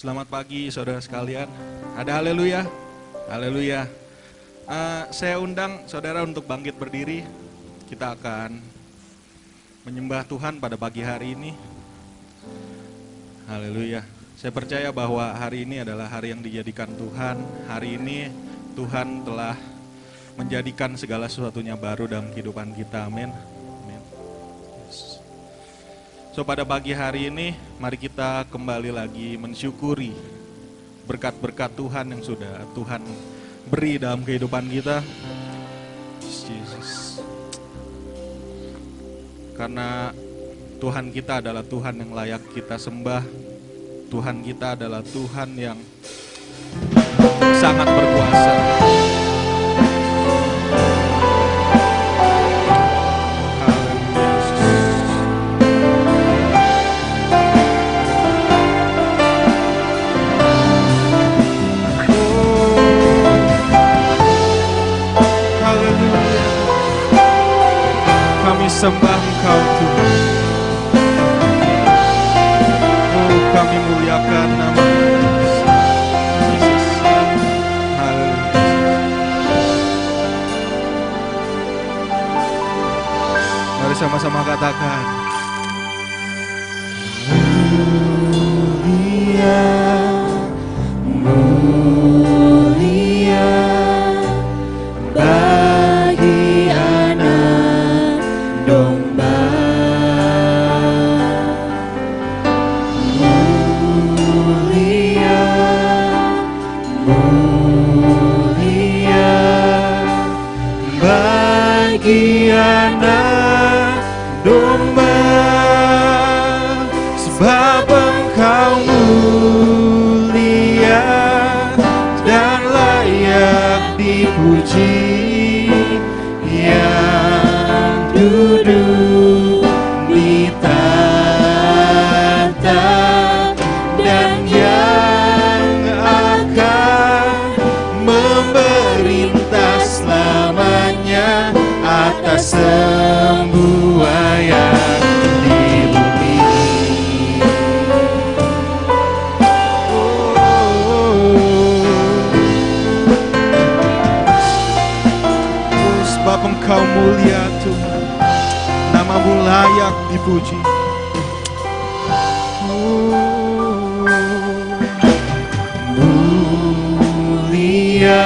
Selamat pagi saudara sekalian. Ada haleluya? Haleluya. Saya undang saudara untuk bangkit berdiri. Kita akan menyembah Tuhan pada pagi hari ini. Haleluya. Saya percaya bahwa hari ini adalah hari yang dijadikan Tuhan. Hari ini Tuhan telah menjadikan segala sesuatunya baru dalam kehidupan kita. Amin. So pada pagi hari ini mari kita kembali lagi mensyukuri berkat-berkat Tuhan yang sudah Tuhan beri dalam kehidupan kita. Jesus. Karena Tuhan kita adalah Tuhan yang layak kita sembah. Tuhan kita adalah Tuhan yang sangat berkuasa. Sembah Engkau Tuhan. Oh, kami muliakan nama Yesus. Haleluya. Mari sama-sama katakan. Mulia, mulia bagi anak domba. Mulia, mulia bagi anak domba, sebab Engkau mulia dan layak dipuji, yang duduk di tahta dan yang akan memerintah selamanya atas semua yang di bumi. Sebab Engkau mulia Tuhan, namamu layak dipuji. Mulia,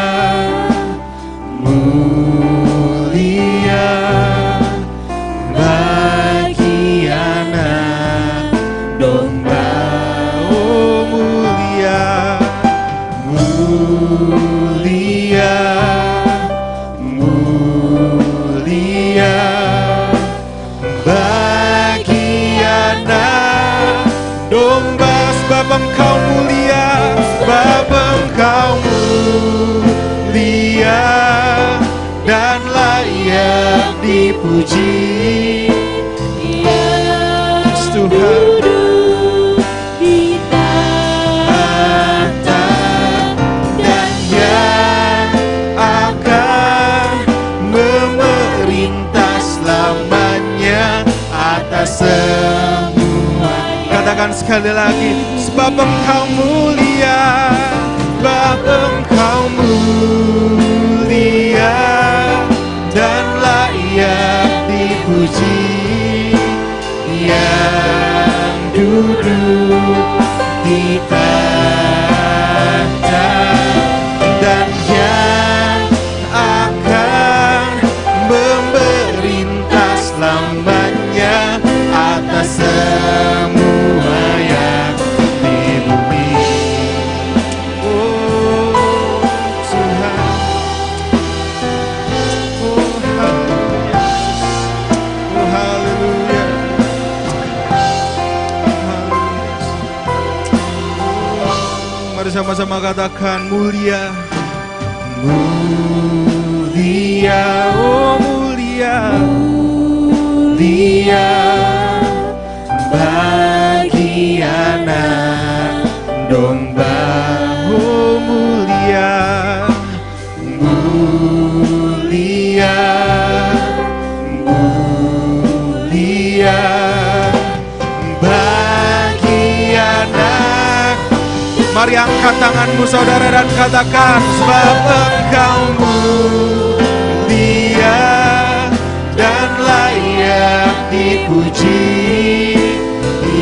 mulia bagi anak domba. Oh mulia, mulia, mulia bagi anak domba, sebab Engkau mulia, sebab Engkau mulia dan layak dipuji. Yes, Tuhan. Di tahta dan yang akan memerintah selamanya atas semua. Katakan sekali lagi, sebab Engkau mulia, sebab Engkau mulia dan layak dipuji, yang duduk di tahta dan yang akan memerintah selamanya atas semua yang di bumi. Oh Tuhan, oh haleluya, oh haleluya, mari sama-sama katakan mulia, mulia, oh mulia, mulia bagi anak domba. Oh mulia, mulia, mulia bagi anak Mari angkat tanganmu saudara dan katakan, sebab Engkau mulia dan layak dipuji,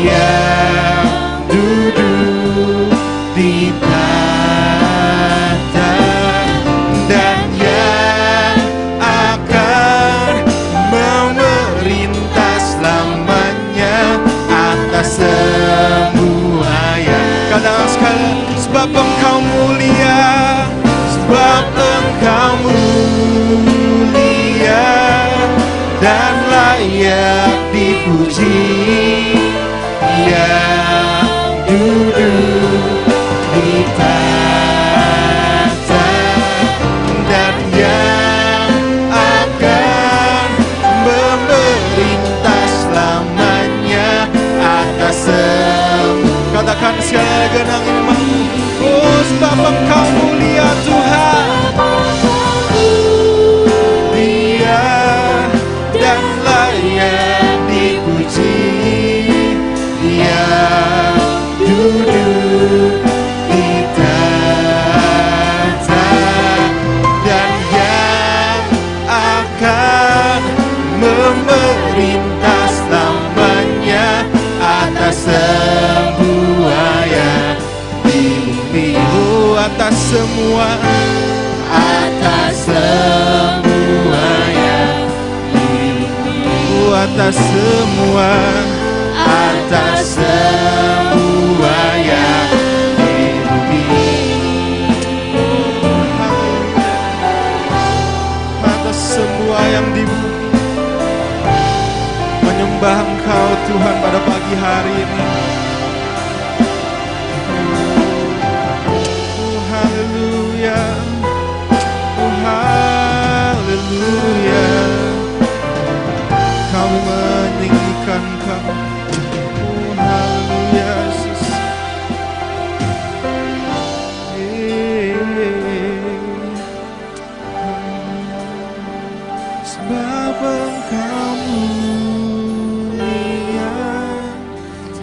yang duduk di tahta dan yang akan memerintah selamanya atas semua yang. Katakan sekali, sebab Engkau mulia, sebab Engkau mulia dan layak dipuji, yang duduk di tahta dan yang akan memerintah selamanya atas semua. Katakan sekali lagi genang imanmu. Oh, sebab Engkau mulia Tuhan, mulia dan layak dipuji, yang duduk di tahta dan yang akan memerintah selamanya atas semua yang di bumi. Oh, atas semua, atas semua yang di bumi. Oh, atas semua, atas semua yang di bumi. Atas semua yang di bumi menyembah Engkau Tuhan pada pagi hari ini. Oh, haleluya, oh, haleluya. Kami meninggikan Kau. Oh, haleluya, Yesus. Sebab Engkau mulia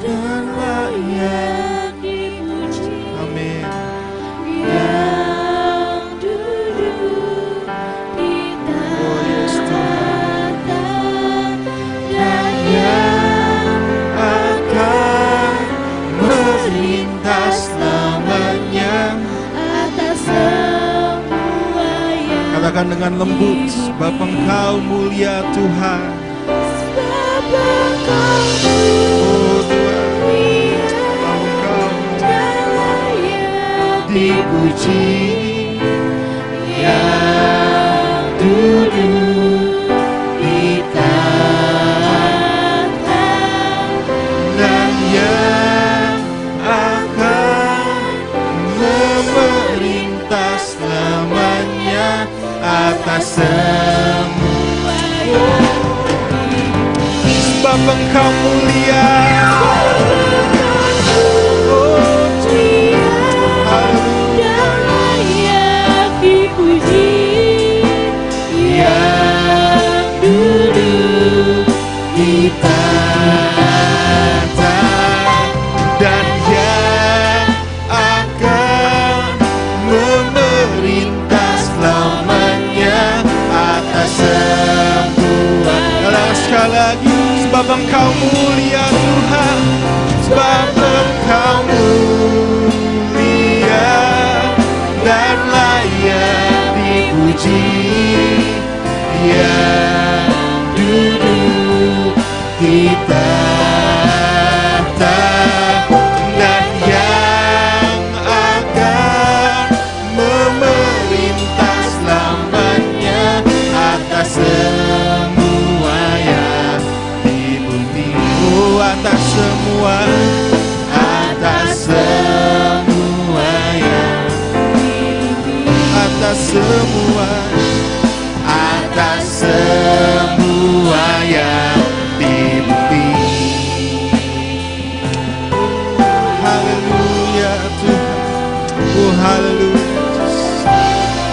dan layak dipuji. Amin. Yang duduk di tahta dan yang akan memerintah selamanya atas semua yang. Katakan dengan lembut, sebab Engkau mulia Tuhan. Sebab Engkau Oh Tuhan, mulia dan layak dipuji, yang duduk di tahta dan yang akan memerintah selamanya atas semua. Sebab Engkau mulia. Oh Tuhan, haleluya. dan layak dipuji, Yang duduk di tahta dan yang akan memerintah selamanya atas semua. Katakan sekali lagi, sebab Engkau mulia Tuhan, sebab Engkau mulia dan layak dipuji, yang duduk di tahta dan yang akan memerintah selamanya atas semua yang di bumi. Oh, atas semua, atas semua yang di bumi. Atas semua, atas semua yang di bumi. Haleluya Tuhan, oh haleluya.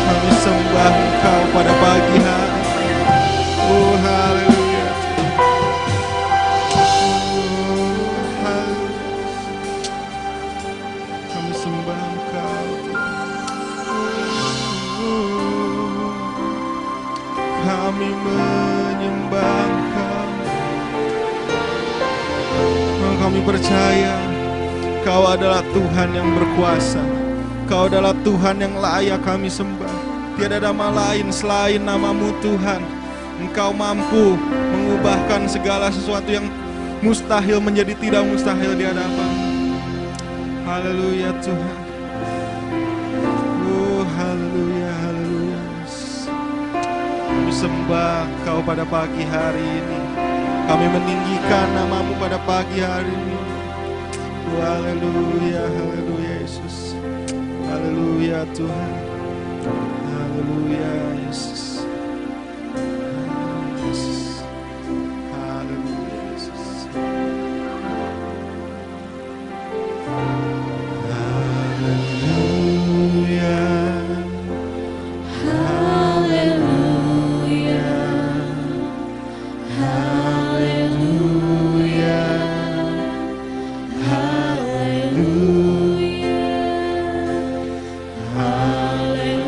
Kami sembah Engkau pada pagi hari. Oh haleluya. Oh haleluya. Kami sembah percaya Kau adalah Tuhan yang berkuasa. Kau adalah Tuhan yang layak kami sembah. Tiada nama lain selain nama-Mu Tuhan. Engkau mampu mengubahkan segala sesuatu yang mustahil menjadi tidak mustahil di hadapan-Mu. Haleluya Tuhan. Oh haleluya, haleluya. Kami sembah Kau pada pagi hari ini. Kami meninggikan nama-Mu pada pagi hari ini. Oh, haleluya, haleluya Yesus. Haleluya Tuhan. Haleluya Yesus. Yesus. Haleluya Yesus. Haleluya. Haleluya. Haleluya. Haleluya. Haleluya.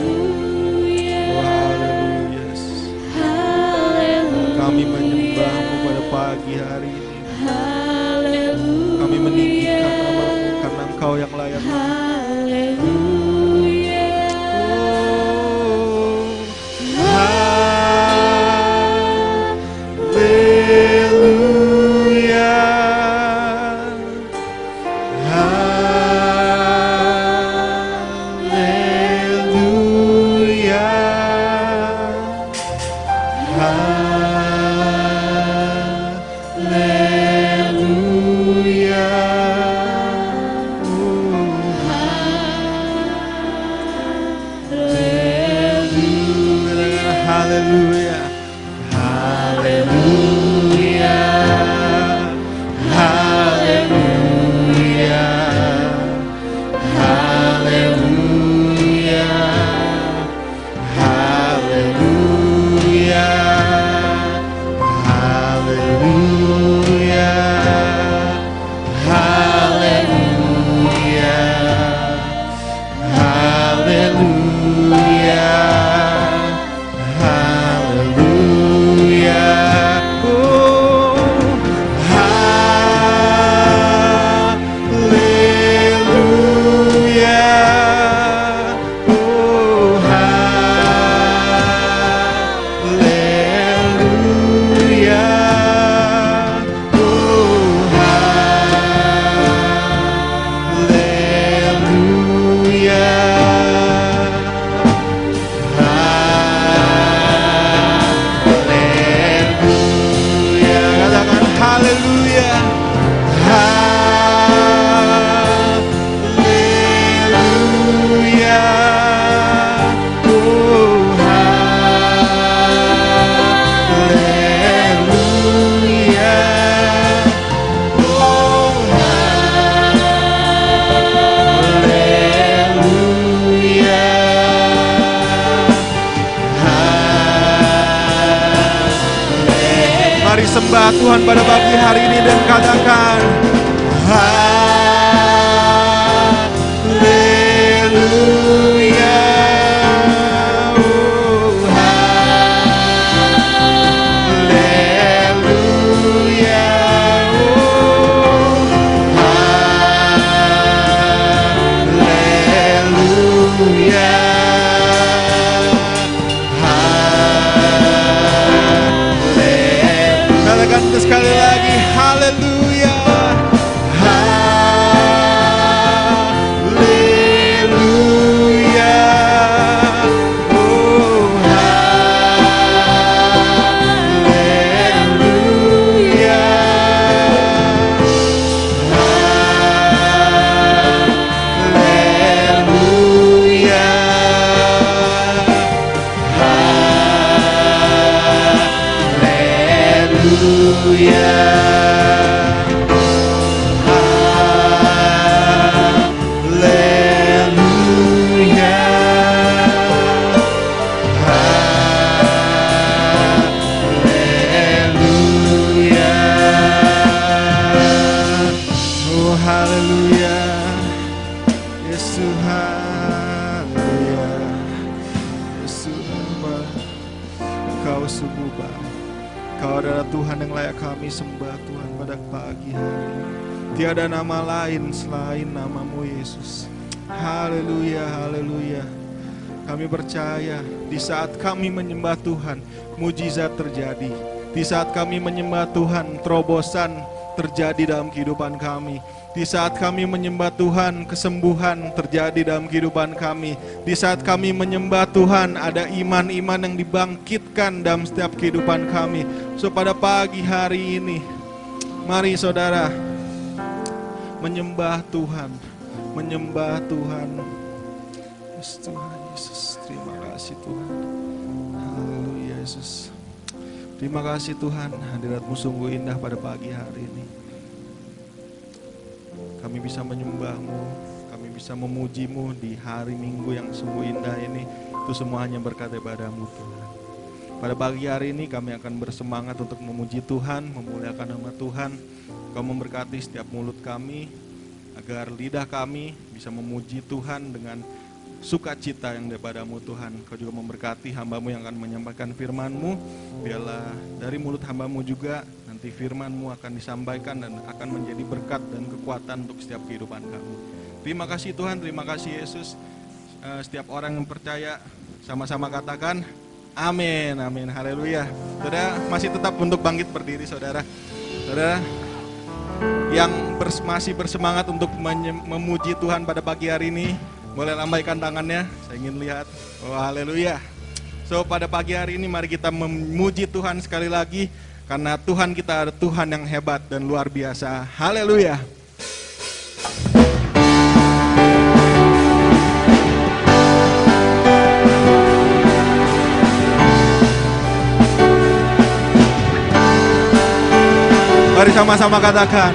Oh, haleluya Yesus. Haleluya. Kami menyembah-Mu pada pagi hari ini. Haleluya. Kami meninggikan nama-Mu karena Engkau yang layak. Haleluya. Haleluya. Haleluya. Haleluya. Haleluya. Haleluya. Haleluya. Haleluya. Haleluya. Haleluya. Oh, haleluya. Oh, haleluya. Oh, haleluya. Katakan haleluya. Haleluya. Oh, haleluya. Oh, haleluya. Mari sembah Tuhan pada pagi hari ini dan katakan haleluya. Oh, haleluya. Oh, haleluya. Katakan sekali lagi haleluya. Haleluya. Oh, haleluya. Haleluya. Haleluya. Haleluya. Haleluya. Oh haleluya. Yesus haleluya. Yesus sembah. Engkau sungguh baik. Kau adalah Tuhan yang layak kami sembah Tuhan pada pagi hari ini. Tiada nama lain selain nama-Mu Yesus. Haleluya, haleluya. Kami percaya di saat kami menyembah Tuhan, mujizat terjadi. Di saat kami menyembah Tuhan, terobosan terjadi dalam kehidupan kami. Di saat kami menyembah Tuhan, kesembuhan terjadi dalam kehidupan kami. Di saat kami menyembah Tuhan, ada iman-iman yang dibangkitkan dalam setiap kehidupan kami. So pada pagi hari ini, mari saudara menyembah Tuhan, menyembah Tuhan. Yes, Tuhan Yesus, terima kasih Tuhan. Haleluya Yesus. Terima kasih Tuhan, hadirat-Mu sungguh indah pada pagi hari ini. Kami bisa menyembah-Mu, kami bisa memuji-Mu di hari Minggu yang sungguh indah ini. Itu semua hanya berkat daripada-Mu Tuhan. Pada pagi hari ini kami akan bersemangat untuk memuji Tuhan, memuliakan nama Tuhan. Kau memberkati setiap mulut kami, agar lidah kami bisa memuji Tuhan dengan sukacita yang daripada-Mu Tuhan. Kau juga memberkati hamba-Mu yang akan menyampaikan firman-Mu. Biarlah dari mulut hamba-Mu juga nanti firman-Mu akan disampaikan dan akan menjadi berkat dan kekuatan untuk setiap kehidupan kami. Terima kasih Tuhan, terima kasih Yesus. Setiap orang yang percaya sama-sama katakan amin, amin, haleluya. Saudara masih tetap untuk bangkit berdiri saudara. Saudara yang masih bersemangat untuk memuji Tuhan pada pagi hari ini, boleh lambaikan tangannya, saya ingin lihat. Oh haleluya. So pada pagi hari ini mari kita memuji Tuhan sekali lagi, karena Tuhan kita ada Tuhan yang hebat dan luar biasa. Haleluya. Mari sama-sama katakan,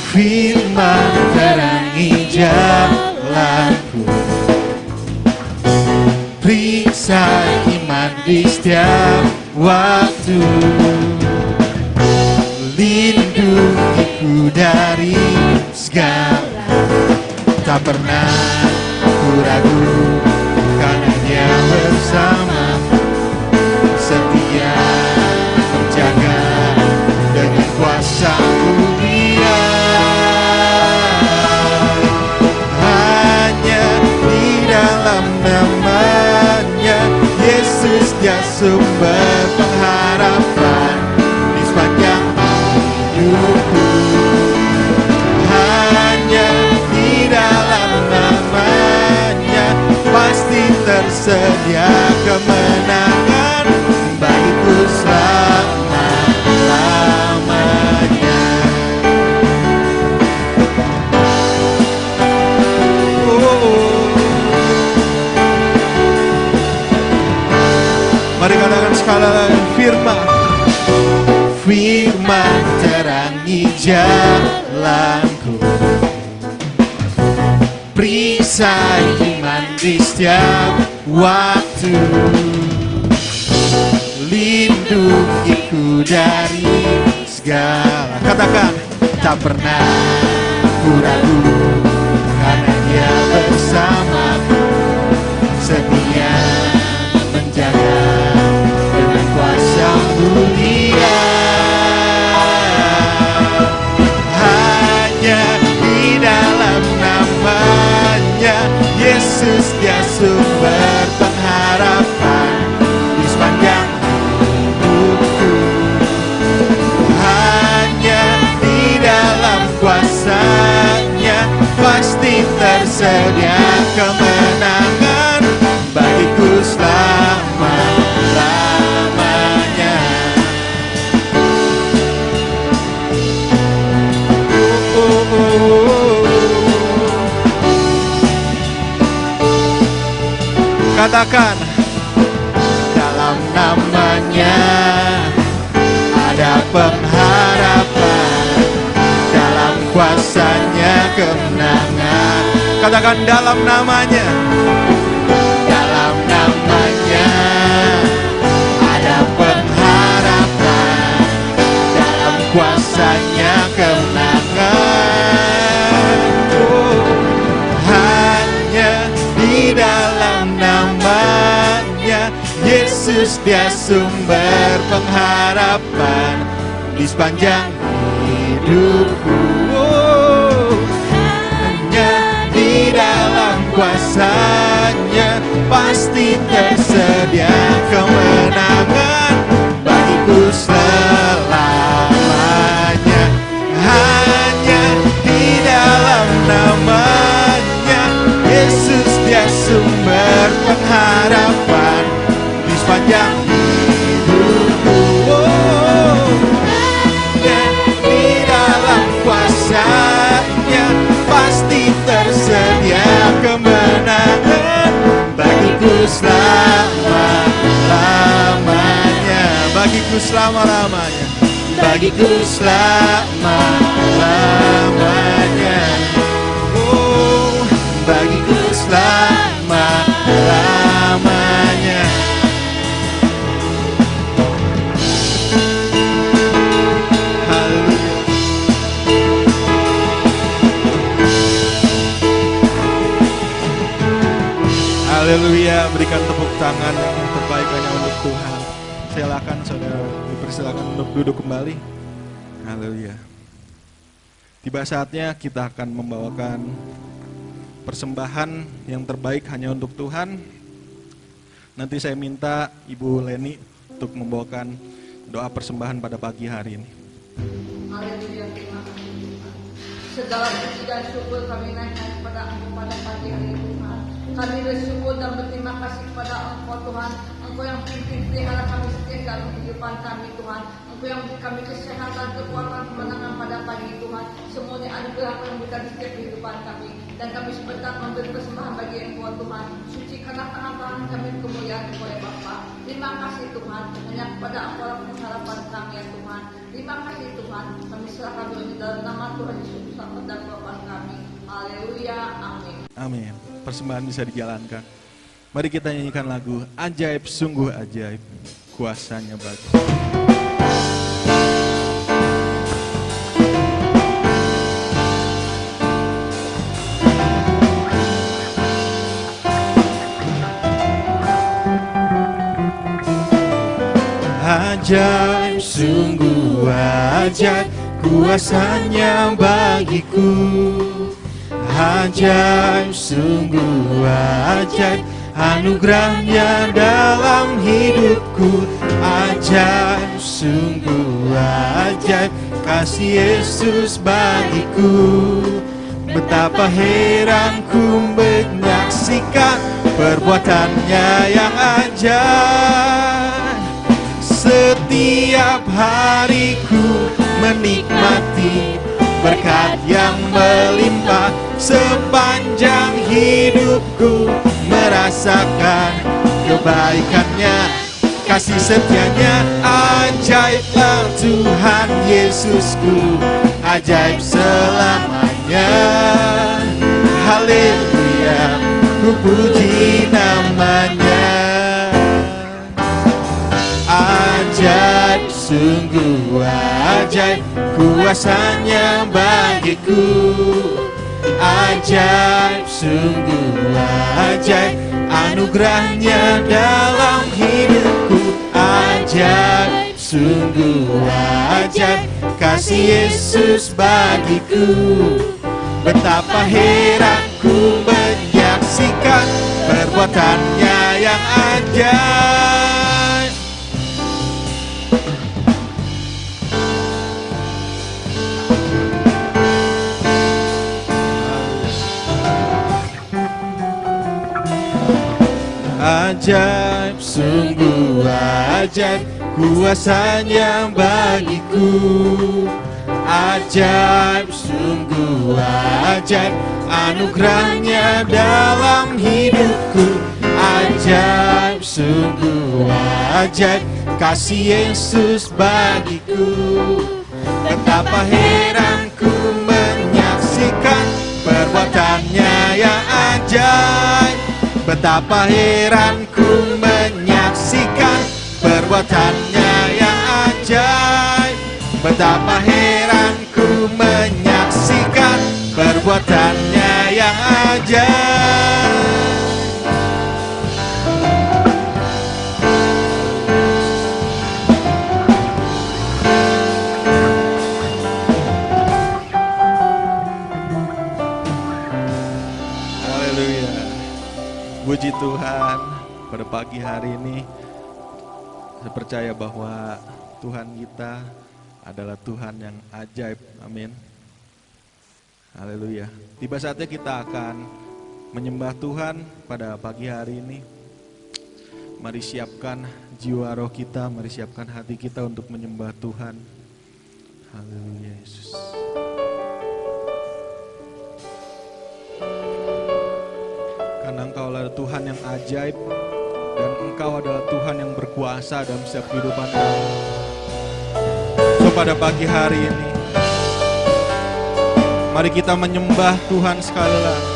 firman terangi jalanku, perisai iman di setiap waktu, lindungiku dari segala, tak pernah ku ragu, karena Dia bersamaku, setia menjaga dengan kuasa mulia. Hanya di dalam nama-Nya Yesus, Dia sumber pengharapan di sepanjang hidupku. Hanya di dalam nama-Nya pasti tersedia kemenangan bagiku selama-lamanya. Mari katakan sekali lagi, firman terangi jalanku, perisai iman di setiap waktu, lindungiku dari segala. Katakan, tak pernah ku ragu, karena Dia bersamaku, setia menjaga dengan kuasa mulia. Hanya di dalam nama-Nya Yesus, Dia sumber pengharapan di sepanjang hidupku. Hanya di dalam kuasa-Nya pasti tersedia kemenangan bagiku selama-lamanya. Katakan, dalam nama-Nya ada pengharapan, dalam kuasa-Nya kemenangan. Katakan, dalam nama-Nya, dalam nama-Nya ada pengharapan, dalam kuasa-Nya kemenangan. Hanya di dalam nama-Nya Yesus, Dia sumber pengharapan di sepanjang hidupku. kuasanya, pasti tersedia kemenangan bagiku selamanya. Hanya di dalam namanya Yesus, dia sumber pengharapan di sepanjang hidupku. Di dalam kuasanya pasti tersedia kemenangan bagiku selama-lamanya. Bagiku selama-lamanya. Bagiku selama-lamanya. Oh, bagiku selama-lamanya. Haleluya. Haleluya, berikan tepuk tangan yang terbaik hanya untuk Tuhan. Silakan saudara, dipersilakan untuk duduk kembali. Haleluya. Tiba saatnya kita akan membawakan persembahan yang terbaik hanya untuk Tuhan. Nanti saya minta Ibu Leni untuk membawakan doa persembahan pada pagi hari ini. Haleluya, terima kasih Tuhan. Segala puji dan syukur kami naikkan kepada Engkau pada pagi hari ini Tuhan. Kami bersyukur dan berterima kasih kepada Engkau Tuhan. Engkau yang pimpin pelihara kami setiap dalam kehidupan kami Tuhan. Engkau yang beri kami kesehatan, kekuatan, kemenangan pada pagi Tuhan. Semuanya anugerah yang berikan di setiap kehidupan kami. Dan kami sebentar memberi persembahan bagi Engkau Tuhan. Sucikanlah tangan-tangan kami kemuliaan Engkau ya Bapa. Terima kasih Tuhan. Hanya kepada Engkau lah pengharapan kami ya Tuhan. Terima kasih Tuhan. Kami serahkan doa dalam nama Tuhan Yesus Kristus dan Bapa kami. Haleluya. Amin. Amin. Persembahan bisa dijalankan. Mari kita nyanyikan lagu Ajaib, sungguh ajaib, kuasanya bagi. Ajaib, sungguh ajaib, kuasanya bagiku. Ajaib, sungguh ajaib, anugerahnya dalam hidupku. Ajaib, sungguh ajaib, kasih Yesus bagiku. Betapa heran ku menyaksikan perbuatannya yang ajaib. Setiap hariku menikmati berkat yang melimpah. Sepanjang hidupku merasakan kebaikannya, kasih setianya. Ajaiblah Tuhan Yesusku, ajaib selamanya. Haleluya, ku puji namanya. Ajaib, sungguh ajaib, kuasanya bagiku. Ajaib, sungguh ajaib, anugerahnya dalam hidupku. Ajaib, sungguh ajaib, kasih Yesus bagiku. Betapa heran ku menyaksikan perbuatannya yang ajaib. Ajaib, sungguh ajaib, kuasanya bagiku. Ajaib, sungguh ajaib, anugerahnya dalam hidupku. Ajaib, sungguh ajaib, kasih Yesus bagiku. Betapa heran ku menyaksikan perbuatannya yang ajaib. Betapa heran ku menyaksikan perbuatannya yang ajaib. Betapa heran ku menyaksikan perbuatannya yang ajaib. Haleluya. Tuhan, pada pagi hari ini saya percaya bahwa Tuhan kita adalah Tuhan yang ajaib. Amin. Haleluya. Tiba saatnya kita akan menyembah Tuhan pada pagi hari ini. Mari siapkan jiwa roh kita, mari siapkan hati kita untuk menyembah Tuhan. Haleluya Yesus. Karena Engkau adalah Tuhan yang ajaib dan Engkau adalah Tuhan yang berkuasa dalam setiap kehidupan kami. So pada pagi hari ini, mari kita menyembah Tuhan sekali lagi.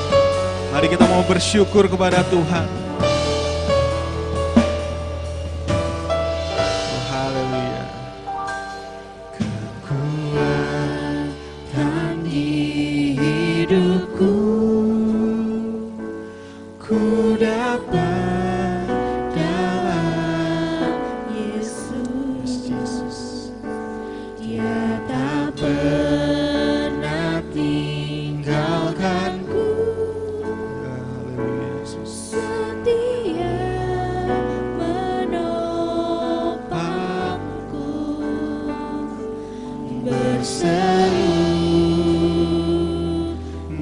Mari kita mau bersyukur kepada Tuhan. Oh, haleluya. Kekuatan di hidupku, ku dapat dalam Yesus. Dia tak pernah tinggalkanku, Haleluya Yesus. setia menopangku, berseru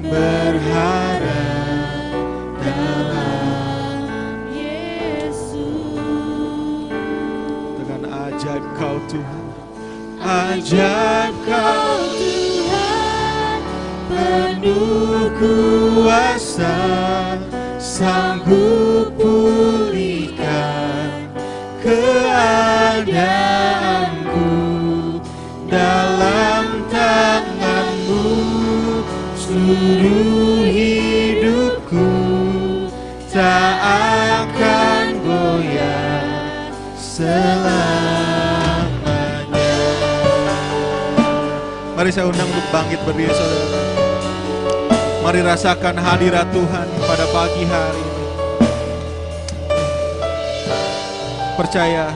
berharap dalam Yesus. Dengan ajaib Kau Tuhan, ajaib Kau Tuhan, penuh kuasa, sanggup pulihkan keadaanku. Dalam tangan-Mu seluruh hidupku tak akan goyah selamanya. Mari saya undang untuk bangkit berdiri, saudara. Mari rasakan hadirat Tuhan pada pagi hari ini. Percaya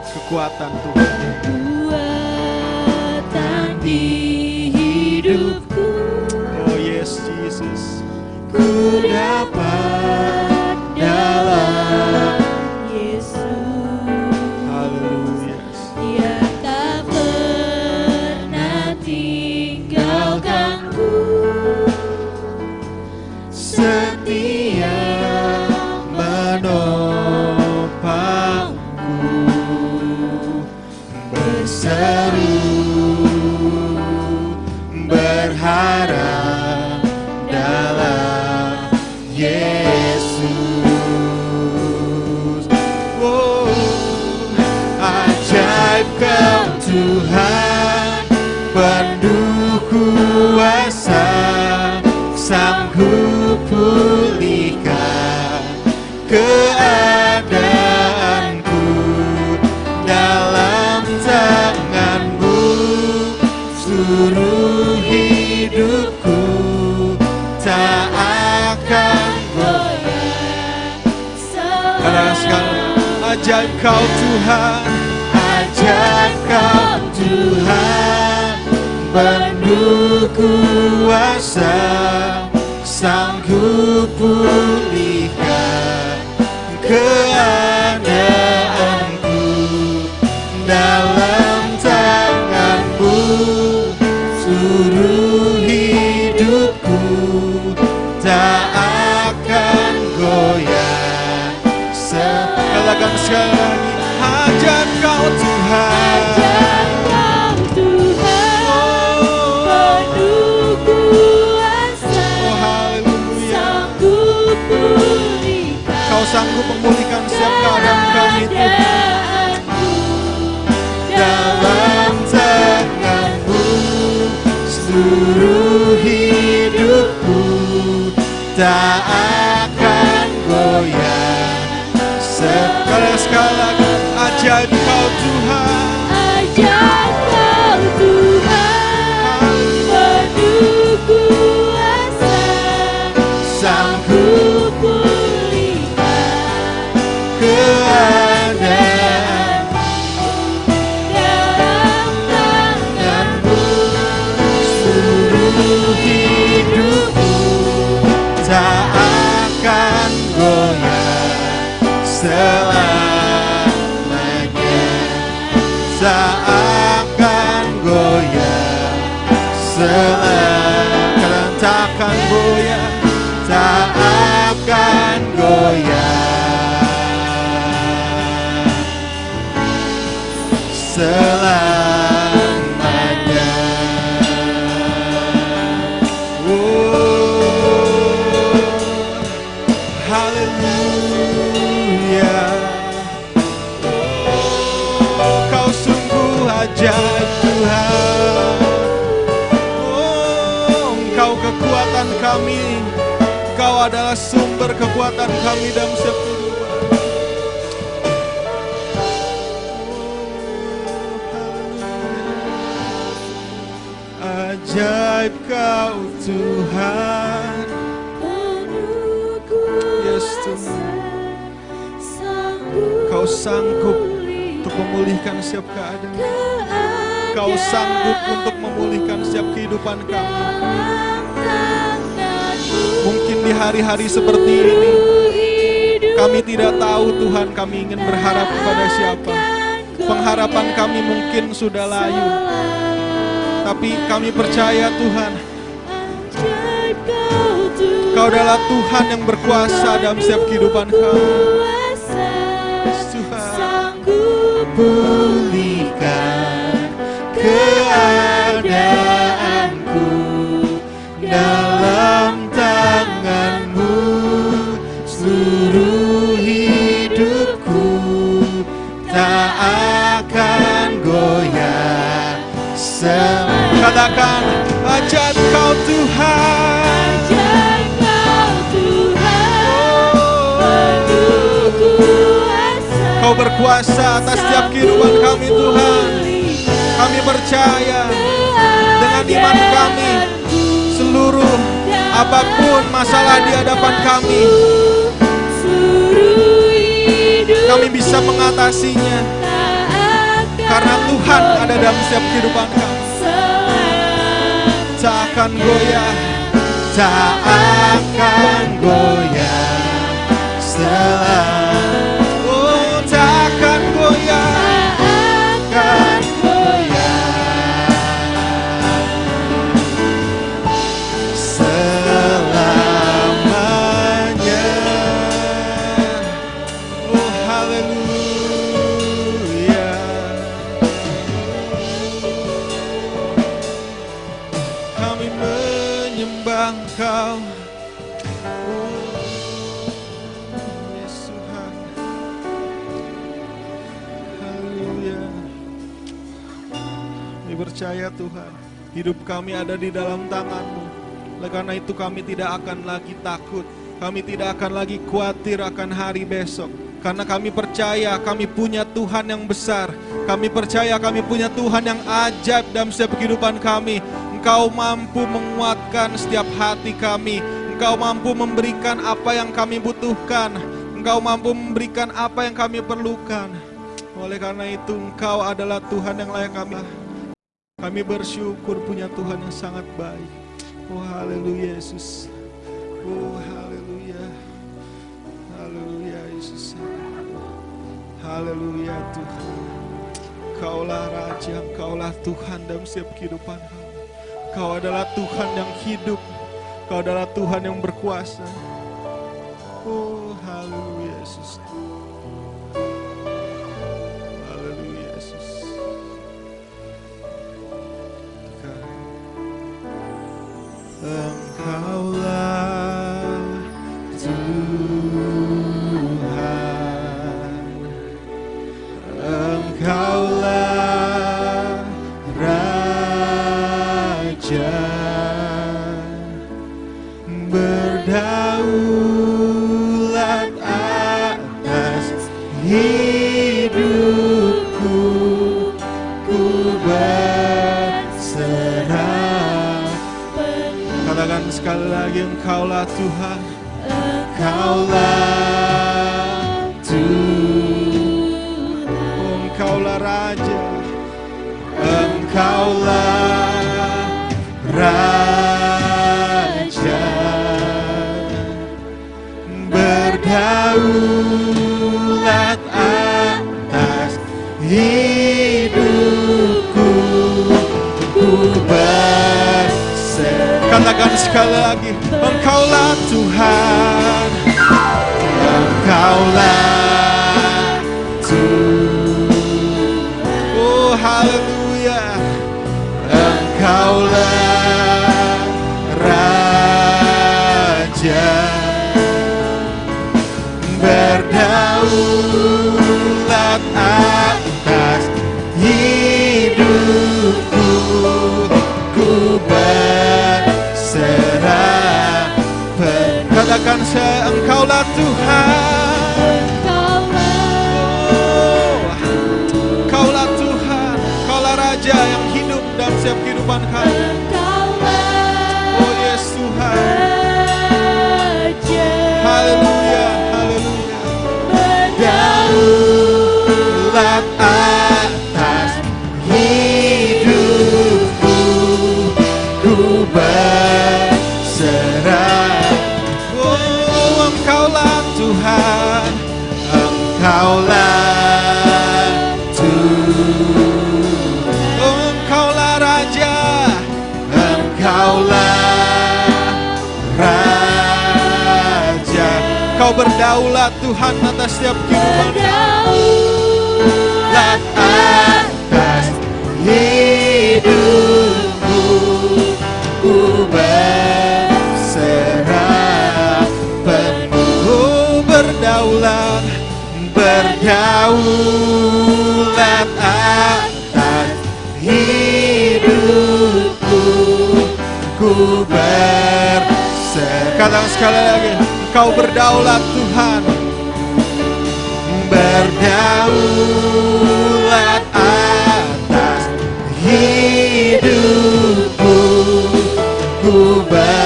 kekuatan Tuhan. kekuatan di hidupku, Oh yes, Jesus. ku dapat dalam Yesus. Haleluya. Dia tak pernah tinggalkanku, Setia menopangku, berseru berharap dalam Yesus. Oh, ajaib Kau Tuhan, penuh kuasa, sanggup pulihkan keadaanku. Dalam tangan-Mu seluruh hidupku tak akan goyah Karena sekali ajaib Kau Tuhan, ajaib Kau Tuhan, penuh kuasa, sanggup pulihkan keadaanku. Dalam tangan-Mu seluruh hidupku tak akan goyah. Katakan sekali lagi, ajaib Kau Tuhan, ajaib Kau Tuhan, penuh kuasa, oh haleluya. sanggup pulihkan Kau sanggup memulihkan setiap keadaan kami Tuhan. keadaanku. Dalam tangan-Mu seluruh hidupku tak akan goyah. Sekali lagi, ajaib Kau Tuhan, Ajaib Kau Tuhan, penuh kuasa, sanggup pulihkan keadaan. dalam tangan-Mu Seluruh hidupku tak kami. Engkau adalah sumber kekuatan kami dalam setiap kehidupan. Ajaib Kau Tuhan. Yes Tuhan, Kau sanggup untuk memulihkan setiap keadaan. Kau sanggup untuk memulihkan setiap kehidupan kami. Mungkin di hari-hari seperti ini kami tidak tahu Tuhan, kami ingin berharap kepada siapa. Pengharapan kami mungkin sudah layu, tapi kami percaya Tuhan, Kau adalah Tuhan yang berkuasa dalam setiap kehidupan kami. Tuhan, pulihkan keadaanku, dalam tangan-Mu seluruh hidupku tak akan goyah. Katakan, ajaib Kau Tuhan. Ajaib Kau Tuhan, penuh kuasa. Kau berkuasa atas setiap kehidupan kami Tuhan. Kami percaya dengan iman kami, seluruh apapun masalah di hadapan kami, kami bisa mengatasinya karena Tuhan ada dalam setiap kehidupan kami. Tak akan goyah, tak akan goyah selalu. Oh, tak akan goyah, akan goyah selamanya. Oh, haleluya. Kami menyembah Engkau. Oh, Yesus Tuhan. Haleluya. Kami percaya Tuhan, hidup kami ada di dalam tangan-Mu. Oleh karena itu kami tidak akan lagi takut. Kami tidak akan lagi khawatir akan hari besok. Karena kami percaya kami punya Tuhan yang besar. Kami percaya kami punya Tuhan yang ajaib dalam setiap kehidupan kami. Engkau mampu menguatkan setiap hati kami. Engkau mampu memberikan apa yang kami butuhkan. Engkau mampu memberikan apa yang kami perlukan. Oleh karena itu Engkau adalah Tuhan yang layak kami. Kami bersyukur punya Tuhan yang sangat baik. Oh haleluya Yesus. Oh haleluya. Haleluya Yesus. Haleluya Tuhan. Kaulah Raja, Kaulah Tuhan dalam setiap kehidupan kami. Kau adalah Tuhan yang hidup. Kau adalah Tuhan yang berkuasa. Oh haleluya Yesus. Haleluya Yesus. Engkaulah Tuhan, Engkaulah Raja, berdaulat atas hidupku, ku berserah. Katakan sekali lagi, Engkaulah Tuhan, Engkaulah Tuhan, Engkaulah Raja, Engkaulah Raja, berdaulat atas hidupku, ku berserah. Katakan sekali lagi, Engkaulah Tuhan, Engkaulah Tuhan. Oh haleluya. Engkaulah Raja, berdaulat atas hidupku, ku berserah setiap kehidupan kami. Engkaulah Oh yes Tuhan. Raja Haleluya, haleluya. berdaulat Atas hidupku, ku berserah. Oh, Engkaulah Tuhan, Engkaulah Tuhan. Oh, Engkaulah Raja, Engkaulah Raja. Kau berdaulat Tuhan atas setiap kehidupan. berdaulat Atas hidupku, ku berserah penuh. Berdaulat, berdaulat atas hidupku, ku berserah. Katakan sekali lagi, Kau berdaulat Tuhan, berdaulat atas hidupku, ku berserah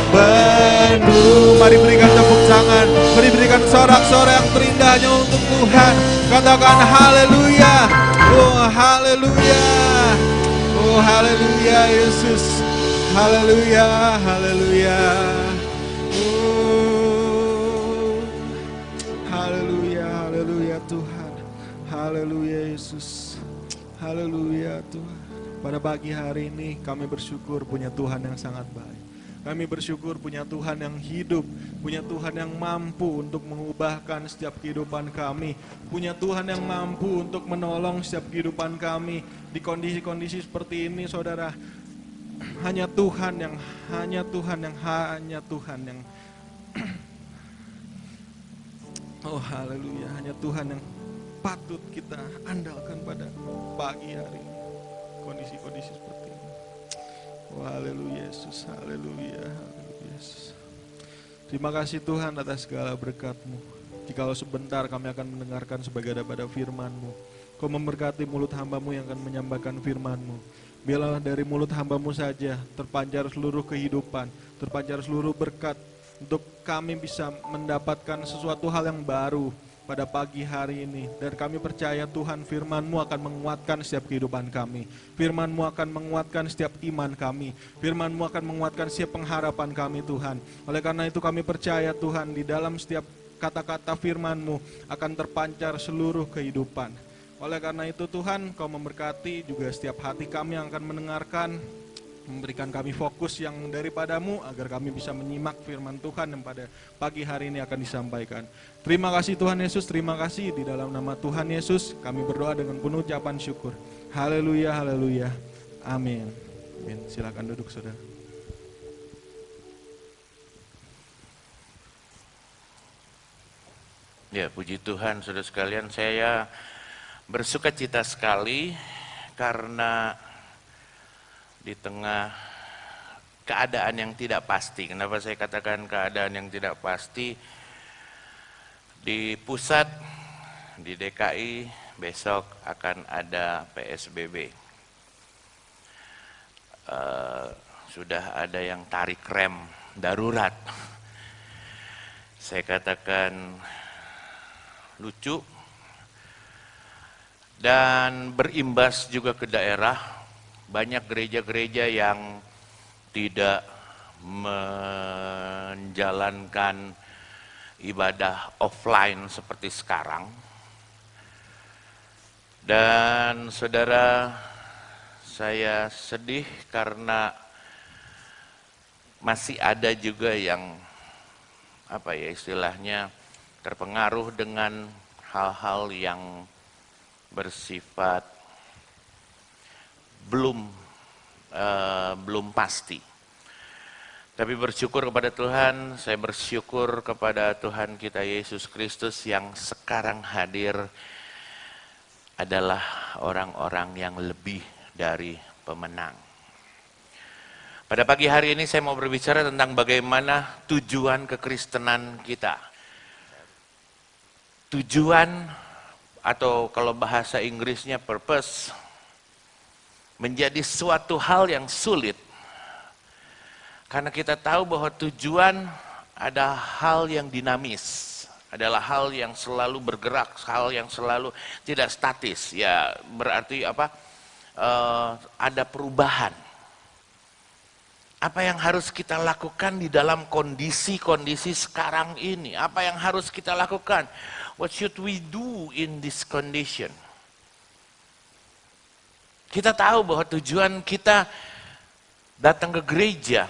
penuh. Mari berikan tepuk tangan, mari berikan sorak-sorai yang terindah hanya untuk Tuhan. Katakan haleluya, oh haleluya, oh haleluya Yesus. Haleluya, haleluya. Oh, haleluya, haleluya Tuhan. Haleluya Yesus. Haleluya Tuhan. Pada pagi hari ini kami bersyukur punya Tuhan yang sangat baik. Kami bersyukur punya Tuhan yang hidup, punya Tuhan yang mampu untuk mengubahkan setiap kehidupan kami, punya Tuhan yang mampu untuk menolong setiap kehidupan kami di kondisi-kondisi seperti ini, saudara. Hanya Tuhan yang oh haleluya, hanya Tuhan yang patut kita andalkan pada pagi hari ini, kondisi-kondisi seperti ini. Oh haleluya Yesus, haleluya, haleluya Yesus. Terima kasih Tuhan atas segala berkat-Mu. Jikalau sebentar kami akan mendengarkan sebagai daripada firman-Mu, Kau memberkati mulut hamba-Mu yang akan menyampaikan firman-Mu. Biarlah dari mulut hamba-Mu saja terpancar seluruh kehidupan, terpancar seluruh berkat untuk kami bisa mendapatkan sesuatu hal yang baru pada pagi hari ini. Dan kami percaya Tuhan firman-Mu akan menguatkan setiap kehidupan kami. Firman-Mu akan menguatkan setiap iman kami. Firman-Mu akan menguatkan setiap pengharapan kami Tuhan. Oleh karena itu kami percaya Tuhan di dalam setiap kata-kata firman-Mu akan terpancar seluruh kehidupan. Oleh karena itu Tuhan, Kau memberkati juga setiap hati kami yang akan mendengarkan, memberikan kami fokus yang daripada-Mu agar kami bisa menyimak firman Tuhan yang pada pagi hari ini akan disampaikan. Terima kasih Tuhan Yesus, terima kasih di dalam nama Tuhan Yesus kami berdoa dengan penuh ucapan syukur. Haleluya, haleluya, amin. Amin. Silakan duduk saudara. Ya, puji Tuhan, saudara sekalian, saya bersuka cita sekali karena di tengah keadaan yang tidak pasti. Kenapa saya katakan keadaan yang tidak pasti? Di pusat, di DKI, besok akan ada PSBB. Sudah ada yang tarik rem darurat. Saya katakan lucu. Dan berimbas juga ke daerah, banyak gereja-gereja yang tidak menjalankan ibadah offline seperti sekarang. Dan saudara, saya sedih karena masih ada juga yang istilahnya terpengaruh dengan hal-hal yang bersifat belum pasti. Tapi bersyukur kepada Tuhan, saya bersyukur kepada Tuhan kita Yesus Kristus yang sekarang hadir adalah orang-orang yang lebih dari pemenang. Pada pagi hari ini saya mau berbicara tentang bagaimana tujuan kekristenan kita. tujuan atau kalau bahasa Inggrisnya purpose menjadi suatu hal yang sulit. Karena kita tahu bahwa tujuan ada hal yang dinamis, adalah hal yang selalu bergerak, hal yang selalu tidak statis. Ya berarti apa? Ada perubahan. Apa yang harus kita lakukan di dalam kondisi-kondisi sekarang ini? Apa yang harus kita lakukan? What should we do in this condition? Kita tahu bahwa tujuan kita datang ke gereja.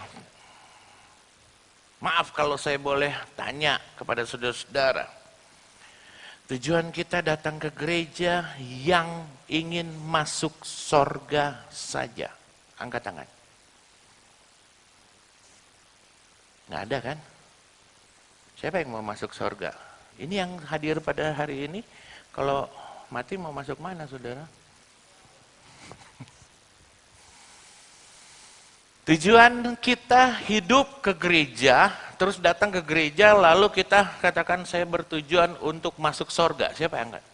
Maaf kalau saya boleh tanya kepada saudara-saudara. Tujuan kita datang ke gereja yang ingin masuk sorga saja. Angkat tangan. Nggak ada kan? Siapa yang mau masuk sorga? Ini yang hadir pada hari ini, kalau mati mau masuk mana saudara? Tujuan kita hidup ke gereja, terus datang ke gereja, lalu kita katakan saya bertujuan untuk masuk sorga. Siapa yang enggak?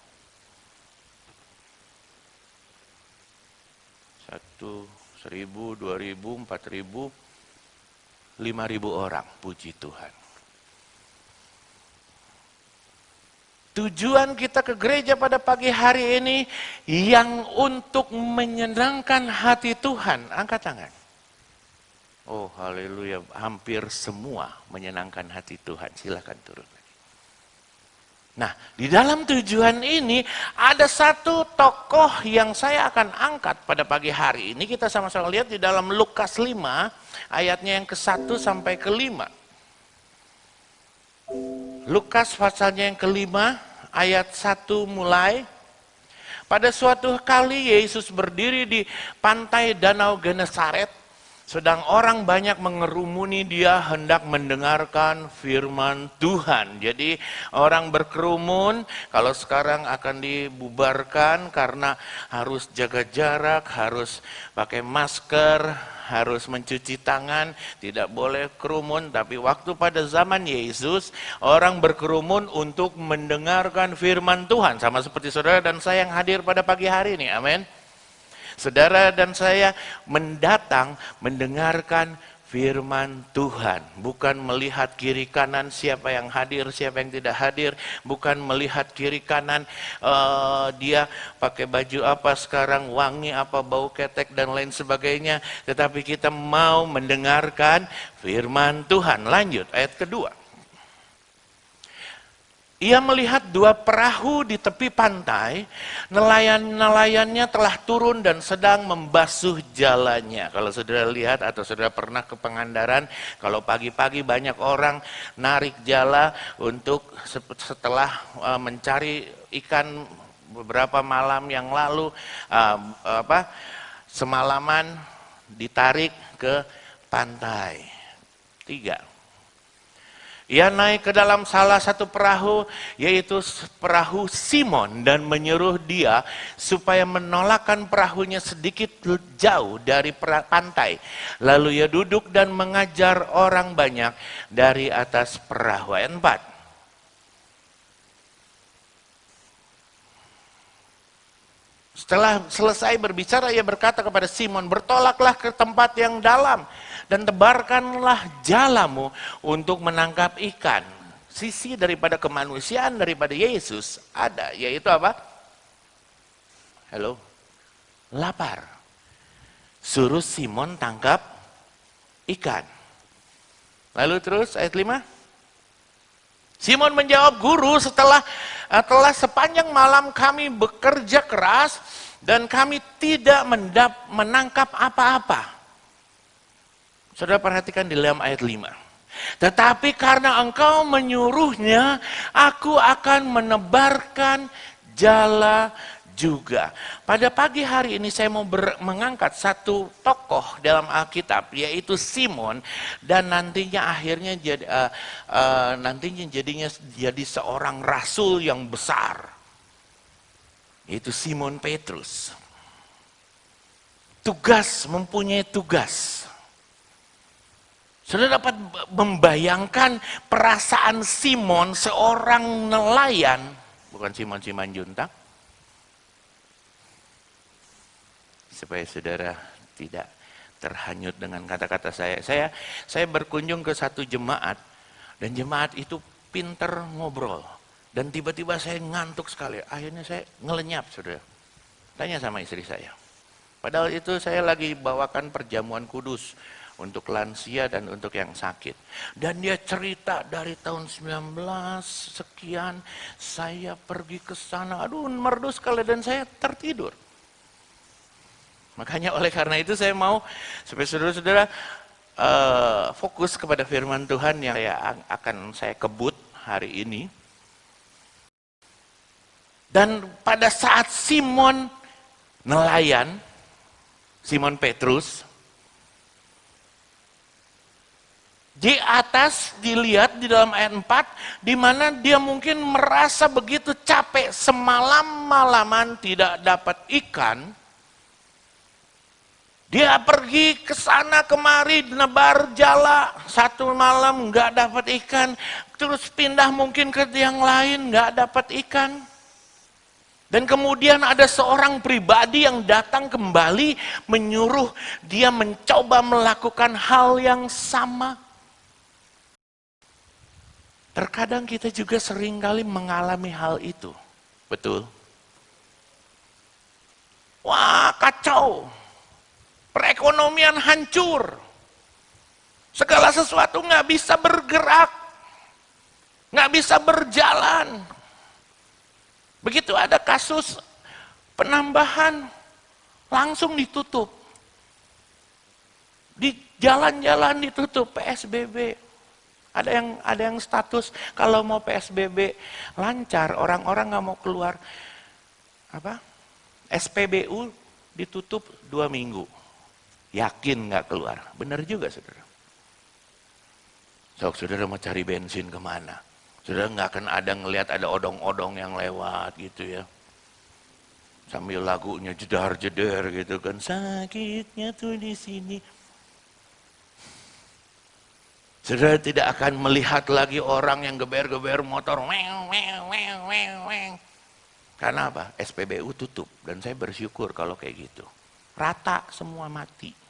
1, 1000, 2000, 4000, 5.000 orang, puji Tuhan. Tujuan kita ke gereja pada pagi hari ini yang untuk menyenangkan hati Tuhan. Angkat tangan. Oh haleluya, hampir semua menyenangkan hati Tuhan. Silakan turun. Nah, di dalam tujuan ini ada satu tokoh yang saya akan angkat pada pagi hari ini. Kita sama-sama lihat di dalam Lukas 5, ayatnya yang ke-1 sampai ke-5. Lukas pasalnya yang ke-5, ayat 1 mulai. Pada suatu kali Yesus berdiri di pantai Danau Genesaret. Sedang orang banyak mengerumuni dia hendak mendengarkan firman Tuhan. Jadi orang berkerumun, kalau sekarang akan dibubarkan karena harus jaga jarak, harus pakai masker, harus mencuci tangan, tidak boleh kerumun. Tapi waktu pada zaman Yesus, orang berkerumun untuk mendengarkan firman Tuhan. Sama seperti saudara dan saya yang hadir pada pagi hari ini, amin. Saudara dan saya mendatang mendengarkan firman Tuhan. Bukan melihat kiri kanan siapa yang hadir, siapa yang tidak hadir. Bukan melihat kiri kanan dia pakai baju apa sekarang, wangi apa, bau ketek dan lain sebagainya. Tetapi kita mau mendengarkan firman Tuhan. Lanjut ayat kedua. Ia melihat 2 perahu di tepi pantai, nelayan-nelayannya telah turun dan sedang membasuh jalannya. Kalau saudara lihat atau saudara pernah ke Pangandaran, kalau pagi-pagi banyak orang narik jala untuk setelah mencari ikan beberapa malam yang lalu, semalaman ditarik ke pantai. 3. Ia naik ke dalam salah satu perahu, yaitu perahu Simon, dan menyuruh dia supaya menolakkan perahunya sedikit jauh dari pantai. Lalu ia duduk dan mengajar orang banyak dari atas perahu. Ayat 4. Setelah selesai berbicara, ia berkata kepada Simon, bertolaklah ke tempat yang dalam dan tebarkanlah jalamu untuk menangkap ikan. Sisi daripada kemanusiaan daripada Yesus ada, yaitu apa? Halo? Lapar. Suruh Simon tangkap ikan. Lalu terus ayat 5. Simon menjawab, guru, setelah sepanjang malam kami bekerja keras dan kami tidak menangkap apa-apa. Saudara perhatikan di dalam ayat 5. Tetapi karena engkau menyuruhnya, aku akan menebarkan jala juga. Pada pagi hari ini saya mau mengangkat satu tokoh dalam Alkitab, yaitu Simon, dan nantinya akhirnya jadinya jadi seorang rasul yang besar, yaitu Simon Petrus. Mempunyai tugas. Saudara dapat membayangkan perasaan Simon, seorang nelayan bukan Simon Simanjuntak. Supaya saudara tidak terhanyut dengan kata-kata saya. Saya berkunjung ke satu jemaat, dan jemaat itu pinter ngobrol. Dan tiba-tiba saya ngantuk sekali, akhirnya saya ngelenyap, saudara. Tanya sama istri saya. Padahal itu saya lagi bawakan perjamuan kudus untuk lansia dan untuk yang sakit. Dan dia cerita dari tahun 19 sekian, saya pergi ke sana, aduh merdu sekali, dan saya tertidur. Makanya oleh karena itu saya mau supaya saudara-saudara fokus kepada firman Tuhan yang saya kebut hari ini. Dan pada saat Simon nelayan, Simon Petrus, di atas dilihat di dalam ayat 4, di mana dia mungkin merasa begitu capek, semalam-malaman tidak dapat ikan. Dia pergi ke sana kemari, nebar jala, satu malam nggak dapat ikan, terus pindah mungkin ke yang lain nggak dapat ikan. Dan kemudian ada seorang pribadi yang datang kembali menyuruh dia mencoba melakukan hal yang sama. Terkadang kita juga seringkali mengalami hal itu. Betul? Wah, kacau. Perekonomian hancur. Segala sesuatu nggak bisa bergerak. Nggak bisa berjalan. Begitu ada kasus penambahan, langsung ditutup. Di jalan-jalan ditutup, PSBB. Ada yang status kalau mau PSBB lancar, orang-orang nggak mau keluar. SPBU ditutup 2 minggu. Yakin nggak keluar? Benar juga, saudara. Saudara mau cari bensin kemana? Saudara nggak akan ada ngelihat ada odong-odong yang lewat gitu ya. Sambil lagunya jedar-jeder gitu kan. Sakitnya tuh di sini. Saudara tidak akan melihat lagi orang yang geber-geber motor. Weng. Karena apa? SPBU tutup. Dan saya bersyukur kalau kayak gitu. Rata semua mati.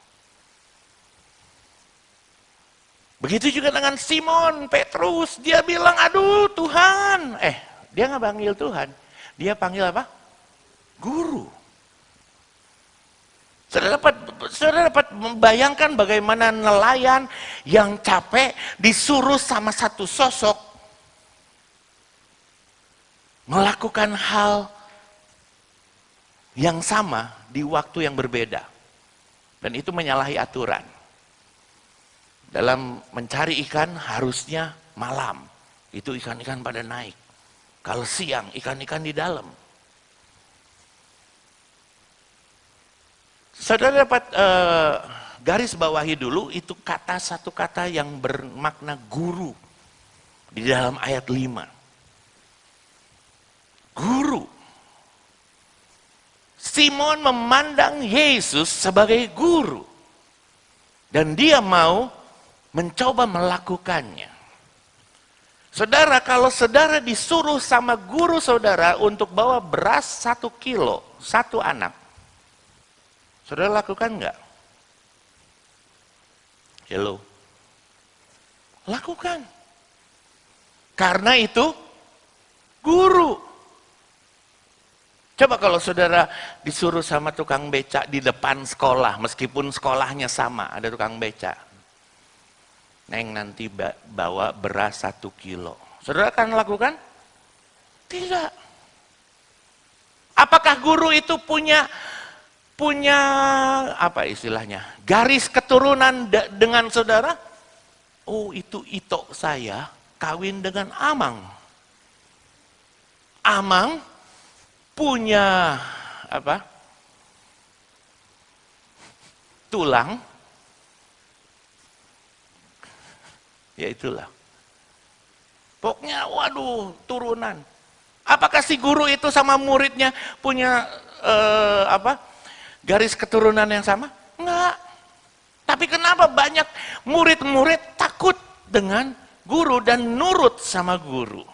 Begitu juga dengan Simon Petrus, dia bilang, aduh Tuhan. Dia nggak panggil Tuhan, dia panggil apa? Guru. Saudara dapat membayangkan bagaimana nelayan yang capek disuruh sama satu sosok melakukan hal yang sama di waktu yang berbeda. Dan itu menyalahi aturan. Dalam mencari ikan harusnya malam, itu ikan-ikan pada naik. Kalau siang, ikan-ikan di dalam. Saudara dapat garis bawahi dulu, itu satu kata yang bermakna guru. Di dalam ayat 5. Guru. Simon memandang Yesus sebagai guru. Dan dia mau mencoba melakukannya. Saudara, kalau saudara disuruh sama guru saudara untuk bawa beras 1 kilo, 1 anak. Saudara lakukan enggak? Hello? Lakukan. Karena itu guru. Coba kalau saudara disuruh sama tukang becak di depan sekolah, meskipun sekolahnya sama, ada tukang becak. Neng nanti bawa beras 1 kilo. Saudara akan lakukan? Tidak. Apakah guru itu punya apa istilahnya? Garis keturunan dengan saudara? Oh, itu itok saya kawin dengan Amang. Amang punya apa? Tulang. Ya itulah. Pokoknya waduh turunan. Apakah si guru itu sama muridnya punya garis keturunan yang sama? Enggak. Tapi kenapa banyak murid-murid takut dengan guru dan nurut sama guru?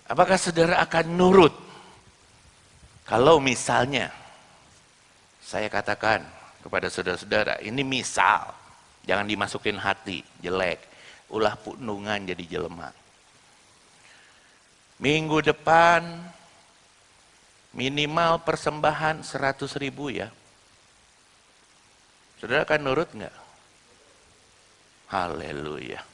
Apakah saudara akan nurut? Kalau misalnya, saya katakan kepada saudara-saudara, ini misal, jangan dimasukin hati, jelek. Ulah punungan jadi jelema. Minggu depan, minimal persembahan 100.000 ya. Saudara akan nurut nggak? Haleluya.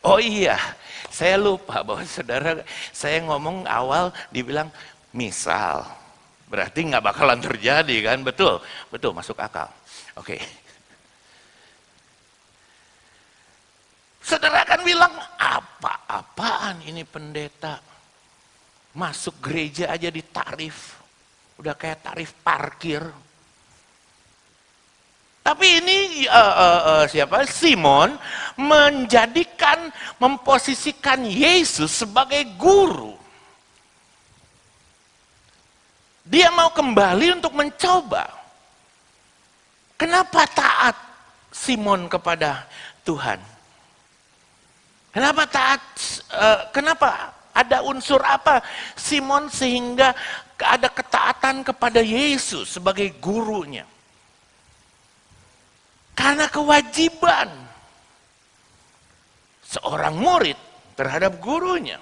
Oh iya, saya lupa bahwa saudara, saya ngomong awal dibilang misal. Berarti nggak bakalan terjadi kan, betul? Betul, masuk akal. Oke. Saudara akan bilang, apa-apaan ini pendeta? Masuk gereja aja ditarif, udah kayak tarif parkir. Tapi ini siapa? Simon memposisikan Yesus sebagai guru. Dia mau kembali untuk mencoba. Kenapa taat Simon kepada Tuhan? Kenapa taat? Kenapa ada unsur apa Simon sehingga ada ketaatan kepada Yesus sebagai gurunya? Karena kewajiban seorang murid terhadap gurunya.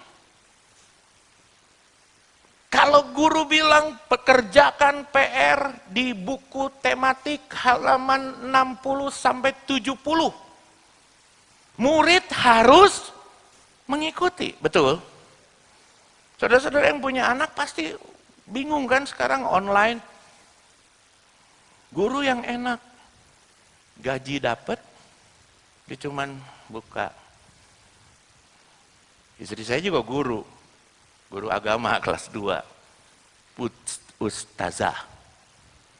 Kalau guru bilang pekerjakan PR di buku tematik halaman 60 sampai 70. Murid harus mengikuti, betul? Saudara-saudara yang punya anak pasti bingung kan sekarang online. Guru yang enak. Gaji dapat, dia cuman buka. Istri saya juga guru agama kelas 2, ustazah,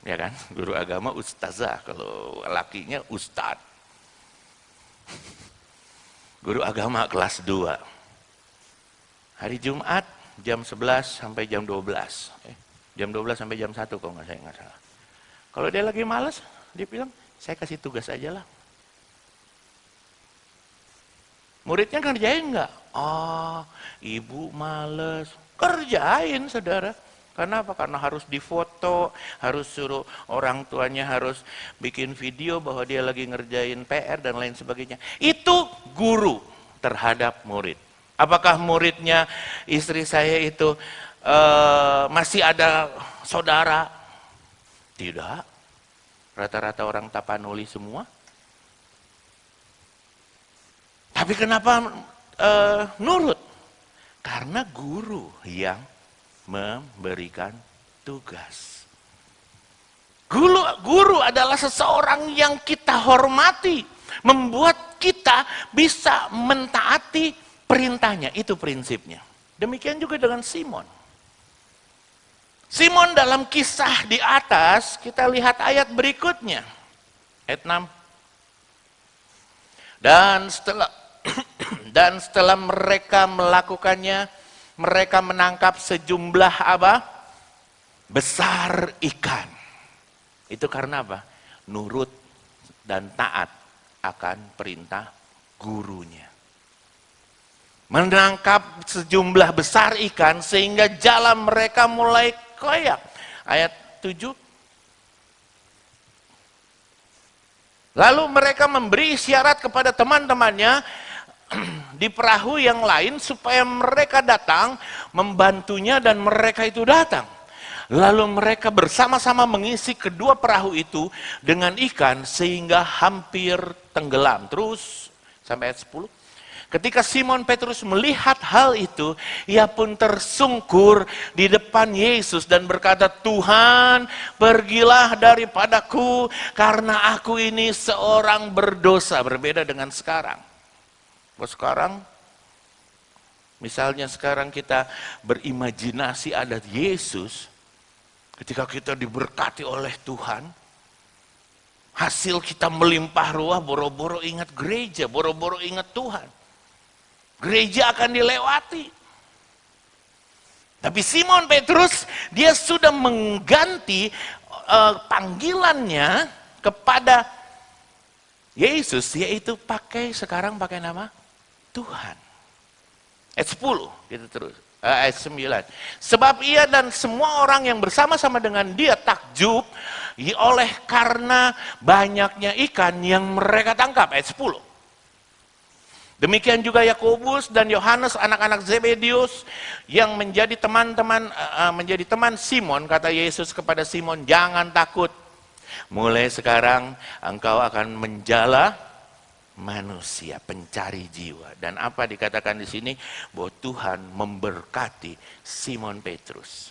ya kan? Guru agama ustazah, kalau lakinya ustad. Guru agama kelas 2. Hari Jumat jam 11 sampai jam 12. Jam 12 sampai jam 1 kalau saya nggak salah. Kalau dia lagi malas, dia bilang, saya kasih tugas aja lah. Muridnya kerjain nggak? Oh, ibu males. Kerjain saudara. Karena apa? Karena harus difoto, harus suruh orang tuanya harus bikin video bahwa dia lagi ngerjain PR dan lain sebagainya. Itu guru terhadap murid. Apakah muridnya istri saya itu masih ada saudara? Tidak. Rata-rata orang Tapanuli semua. Tapi kenapa nurut? Karena guru yang memberikan tugas. Guru adalah seseorang yang kita hormati, membuat kita bisa mentaati perintahnya. Itu prinsipnya. Demikian juga dengan Simon. Simon dalam kisah di atas, kita lihat ayat berikutnya. Ayat 6. Dan setelah mereka melakukannya, mereka menangkap sejumlah apa? Besar ikan. Itu karena apa? Nurut dan taat akan perintah gurunya. Menangkap sejumlah besar ikan sehingga jalan mereka mulai koyak. Ayat 7. Lalu mereka memberi isyarat kepada teman-temannya di perahu yang lain supaya mereka datang membantunya dan mereka itu datang. Lalu mereka bersama-sama mengisi kedua perahu itu dengan ikan sehingga hampir tenggelam. Terus sampai ayat 10. Ketika Simon Petrus melihat hal itu, ia pun tersungkur di depan Yesus dan berkata, Tuhan, pergilah daripadaku karena aku ini seorang berdosa. Berbeda dengan sekarang. Sekarang, misalnya sekarang kita berimajinasi ada Yesus, ketika kita diberkati oleh Tuhan, hasil kita melimpah ruah, boro-boro ingat gereja, boro-boro ingat Tuhan. Gereja akan dilewati. Tapi Simon Petrus, dia sudah mengganti panggilannya kepada Yesus, yaitu sekarang pakai nama Tuhan. Ayat 10, gitu terus. Ayat 9. Sebab ia dan semua orang yang bersama-sama dengan dia takjub oleh karena banyaknya ikan yang mereka tangkap. Ayat 10. Demikian juga Yakobus dan Yohanes anak-anak Zebedius yang menjadi menjadi teman Simon. Kata Yesus kepada Simon, jangan takut. Mulai sekarang engkau akan menjala manusia, pencari jiwa. Dan apa dikatakan di sini? Bahwa Tuhan memberkati Simon Petrus.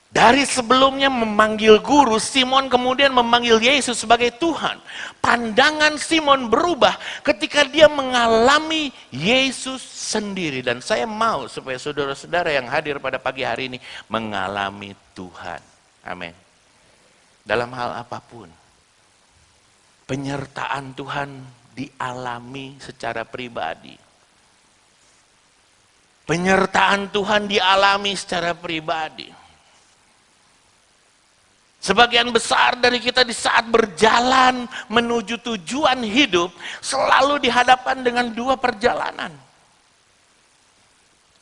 Dari sebelumnya memanggil guru, Simon kemudian memanggil Yesus sebagai Tuhan. Pandangan Simon berubah ketika dia mengalami Yesus sendiri. Dan saya mau supaya saudara-saudara yang hadir pada pagi hari ini mengalami Tuhan. Amin. Dalam hal apapun. Penyertaan Tuhan dialami secara pribadi. Penyertaan Tuhan dialami secara pribadi. Sebagian besar dari kita di saat berjalan menuju tujuan hidup selalu dihadapkan dengan dua perjalanan.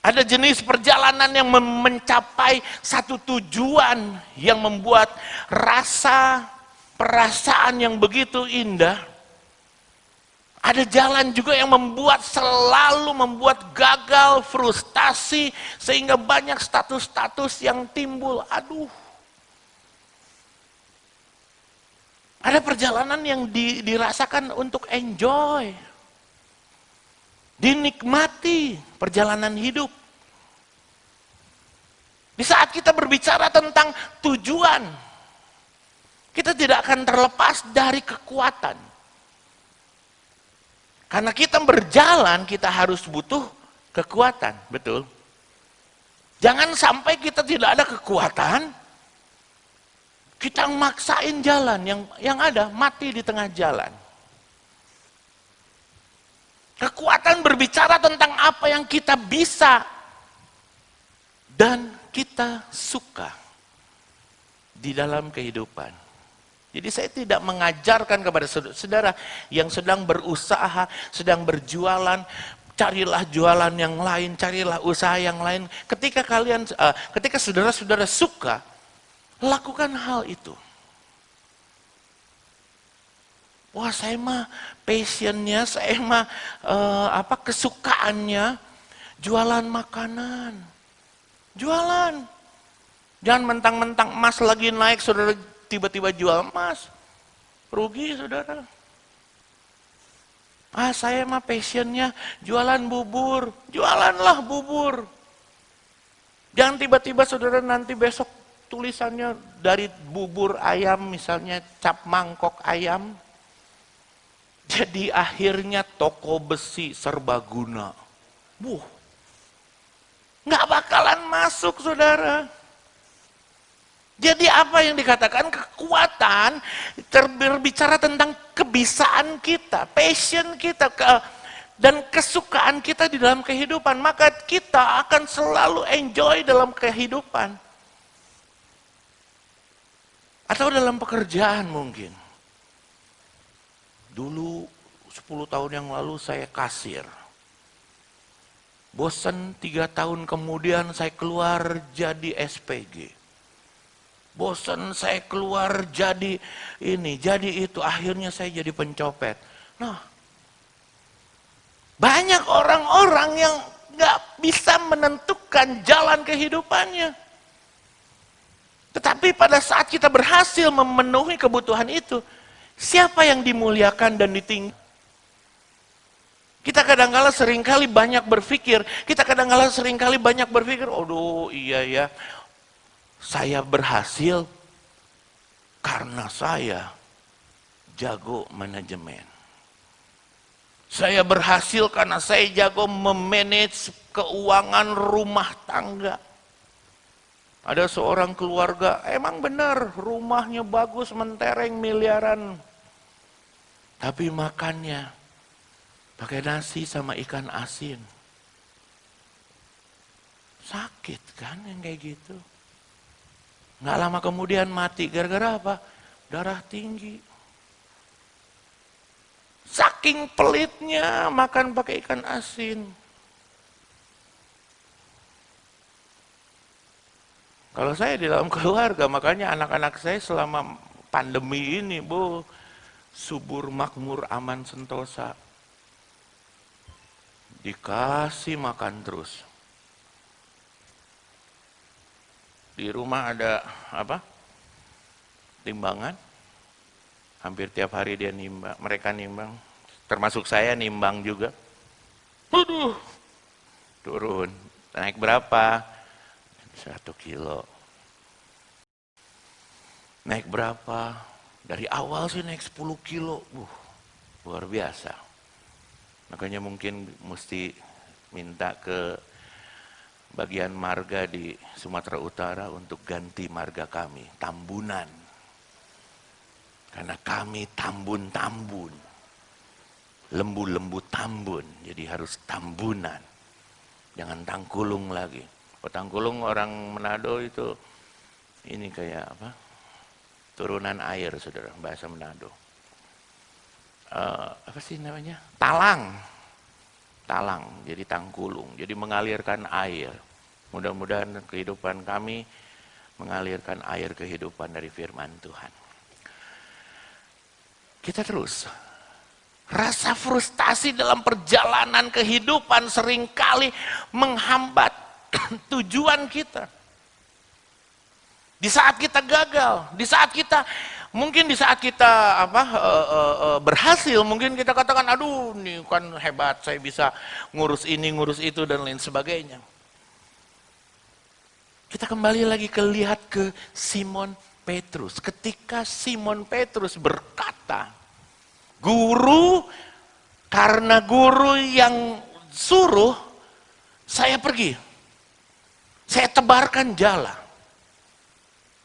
Ada jenis perjalanan yang mencapai satu tujuan yang membuat perasaan yang begitu indah. Ada jalan juga yang selalu membuat gagal, frustasi, sehingga banyak status-status yang timbul. Aduh. Ada perjalanan yang dirasakan untuk enjoy. Dinikmati perjalanan hidup. Di saat kita berbicara tentang tujuan, kita tidak akan terlepas dari kekuatan. Karena kita berjalan, kita harus butuh kekuatan, betul? Jangan sampai kita tidak ada kekuatan, kita maksain jalan, yang ada mati di tengah jalan. Kekuatan berbicara tentang apa yang kita bisa dan kita suka di dalam kehidupan. Jadi saya tidak mengajarkan kepada saudara yang sedang berusaha, sedang berjualan, carilah jualan yang lain, carilah usaha yang lain. Ketika saudara-saudara suka, lakukan hal itu. Wah, saya mah passionnya, saya mah kesukaannya jualan makanan. Jualan. Jangan mentang-mentang emas lagi naik, saudara tiba-tiba jual emas. Rugi, saudara. Saya mah passionnya jualan bubur. Jualanlah bubur. Jangan tiba-tiba saudara nanti besok tulisannya dari bubur ayam, misalnya cap mangkok ayam. Jadi akhirnya toko besi serbaguna. Nggak bakalan masuk, saudara. Jadi apa yang dikatakan kekuatan berbicara tentang kebisaan kita, passion kita, dan kesukaan kita di dalam kehidupan. Maka kita akan selalu enjoy dalam kehidupan. Atau dalam pekerjaan mungkin. Dulu 10 tahun yang lalu saya kasir. Bosan 3 tahun kemudian saya keluar jadi SPG. Bosan saya keluar jadi ini, jadi itu. Akhirnya saya jadi pencopet. Nah, banyak orang-orang yang gak bisa menentukan jalan kehidupannya. Tetapi pada saat kita berhasil memenuhi kebutuhan itu, siapa yang dimuliakan dan ditinggi? Kita kadang-kala seringkali banyak berpikir, aduh iya ya, saya berhasil karena saya jago manajemen. Saya berhasil karena saya jago memanage keuangan rumah tangga. Ada seorang keluarga, emang benar rumahnya bagus, mentereng miliaran. Tapi makannya pakai nasi sama ikan asin. Sakit kan yang kayak gitu. Nggak lama kemudian mati, gara-gara apa? Darah tinggi. Saking pelitnya makan pakai ikan asin. Kalau saya di dalam keluarga, makanya anak-anak saya selama pandemi ini, subur, makmur, aman, sentosa. Dikasih makan terus. Di rumah ada timbangan. Hampir tiap hari dia nimbang, mereka nimbang. Termasuk saya nimbang juga. Waduh, turun. Naik berapa? 1 kilo. Naik berapa? Dari awal sih naik 10 kilo. Luar biasa. Makanya mungkin mesti minta ke bagian marga di Sumatera Utara untuk ganti marga kami, Tambunan. Karena kami tambun-tambun. Lembu-lembu tambun, jadi harus Tambunan. Jangan Tangkulung lagi. Tangkulung orang Manado itu ini kayak apa? Turunan air, saudara, bahasa Manado. Apa sih namanya? Talang. Talang, jadi Tangkulung, jadi mengalirkan air. Mudah-mudahan kehidupan kami mengalirkan air kehidupan dari firman Tuhan. Kita terus. Rasa frustasi dalam perjalanan kehidupan seringkali menghambat tujuan kita. Di saat kita gagal, di saat kita berhasil, mungkin kita katakan, aduh ini kan hebat, saya bisa ngurus ini, ngurus itu, dan lain sebagainya. Kita kembali lagi lihat ke Simon Petrus. Ketika Simon Petrus berkata, Guru, karena guru yang suruh, saya pergi. Saya tebarkan jala.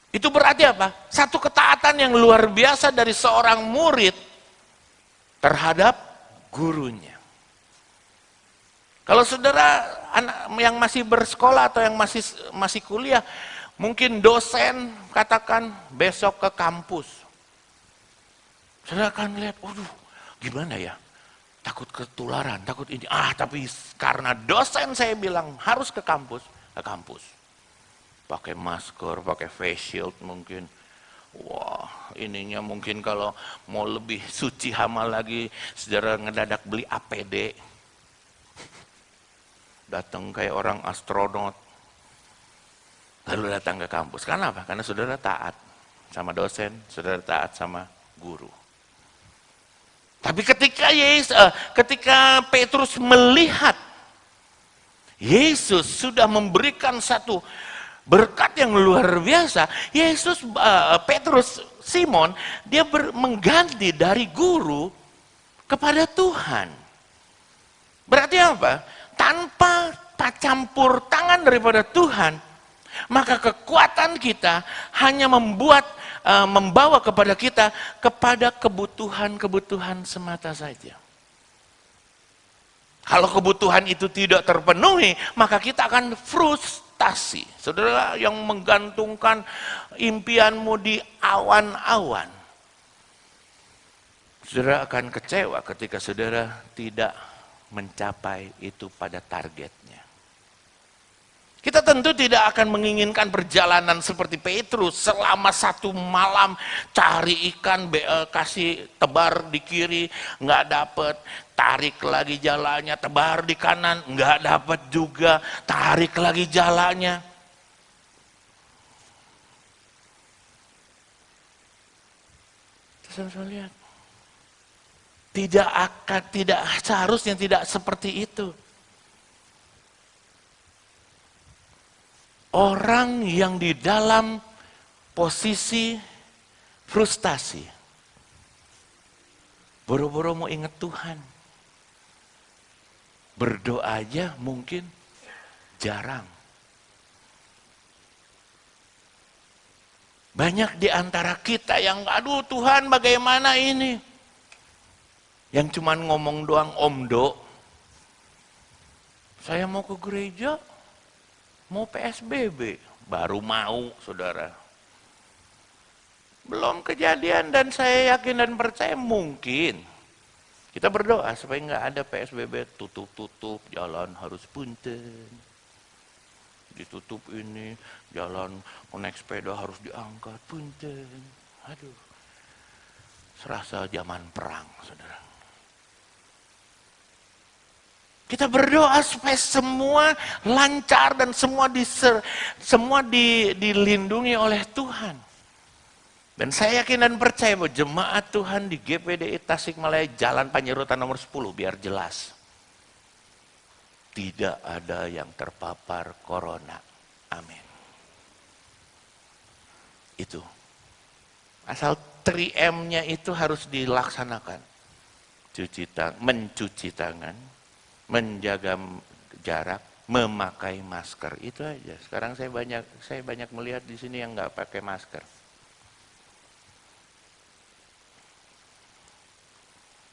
Itu berarti apa? Satu ketaatan yang luar biasa dari seorang murid terhadap gurunya. Kalau saudara anak yang masih bersekolah atau yang masih kuliah, mungkin dosen katakan besok ke kampus. Saudara akan lihat, waduh gimana ya? Takut ketularan, takut ini. Tapi karena dosen saya bilang harus ke kampus. Pakai masker, pakai face shield mungkin. Wah, ininya mungkin kalau mau lebih suci hama lagi, saudara ngedadak beli APD. Datang kayak orang astronot. Lalu datang ke kampus. Karena apa? Karena saudara taat sama dosen, saudara taat sama guru. Tapi ketika Petrus melihat Yesus sudah memberikan satu berkat yang luar biasa, Simon, dia mengganti dari guru kepada Tuhan. Berarti apa? Tanpa campur tangan daripada Tuhan, maka kekuatan kita hanya membawa kepada kita kepada kebutuhan semata saja. Kalau kebutuhan itu tidak terpenuhi, maka kita akan frustasi. Saudara yang menggantungkan impianmu di awan-awan, saudara akan kecewa ketika saudara tidak mencapai itu pada targetnya. Kita tentu tidak akan menginginkan perjalanan seperti Petrus selama 1 malam cari ikan, kasih tebar di kiri, nggak dapet, tarik lagi jalannya, tebar di kanan, nggak dapet juga, tarik lagi jalannya. Saya lihat, tidak seharusnya tidak seperti itu. Orang yang di dalam posisi frustasi, boro-boro mau ingat Tuhan, berdoa aja mungkin jarang. Banyak di antara kita yang, aduh Tuhan bagaimana ini? Yang cuman ngomong doang omdo. Saya mau ke gereja, mau PSBB, baru mau saudara. Belum kejadian dan saya yakin dan percaya mungkin Kita berdoa supaya nggak ada PSBB, tutup-tutup, jalan harus punten. Ditutup ini, jalan naik sepeda harus diangkat, punten. Aduh, serasa zaman perang, saudara. Kita berdoa supaya semua lancar dan semua dilindungi oleh Tuhan. Dan saya yakin dan percaya bahwa jemaat Tuhan di GPDI Tasikmalaya Jalan Panjairutan nomor 10 biar jelas. Tidak ada yang terpapar corona. Amin. Itu. Asal 3M-nya itu harus dilaksanakan. Mencuci tangan, menjaga jarak, memakai masker. Itu aja. Sekarang saya banyak melihat di sini yang nggak pakai masker.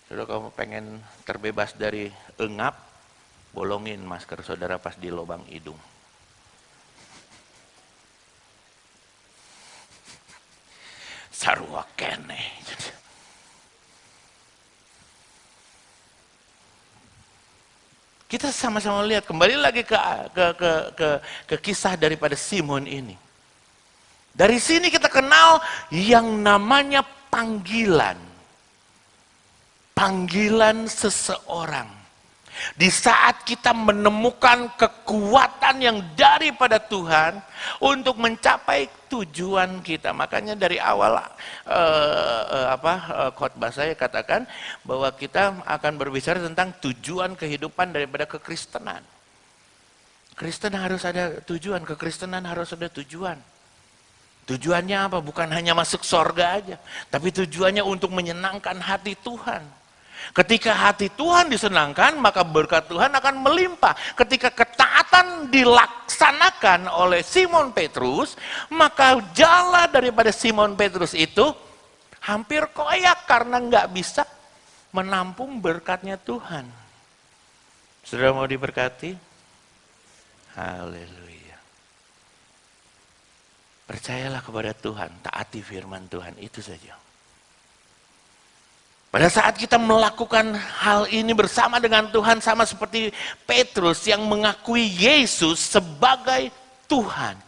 Saudara, kamu pengen terbebas dari engap, bolongin masker saudara pas di lubang hidung. Sarua kene. Kita sama-sama lihat, kembali lagi ke kisah daripada Simon ini. Dari sini kita kenal yang namanya panggilan. Panggilan seseorang. Di saat kita menemukan kekuatan yang daripada Tuhan untuk mencapai tujuan kita. Makanya dari awal khotbah saya katakan bahwa kita akan berbicara tentang tujuan kehidupan daripada kekristenan. Kristen harus ada tujuan, kekristenan harus ada tujuan. Tujuannya apa? Bukan hanya masuk sorga aja, tapi tujuannya untuk menyenangkan hati Tuhan. Ketika hati Tuhan disenangkan, maka berkat Tuhan akan melimpah. Ketika ketaatan dilaksanakan oleh Simon Petrus, maka jala daripada Simon Petrus itu hampir koyak karena nggak bisa menampung berkatnya Tuhan. Sudah mau diberkati? Haleluya. Percayalah kepada Tuhan, taati firman Tuhan, itu saja. Pada saat kita melakukan hal ini bersama dengan Tuhan, sama seperti Petrus yang mengakui Yesus sebagai Tuhan.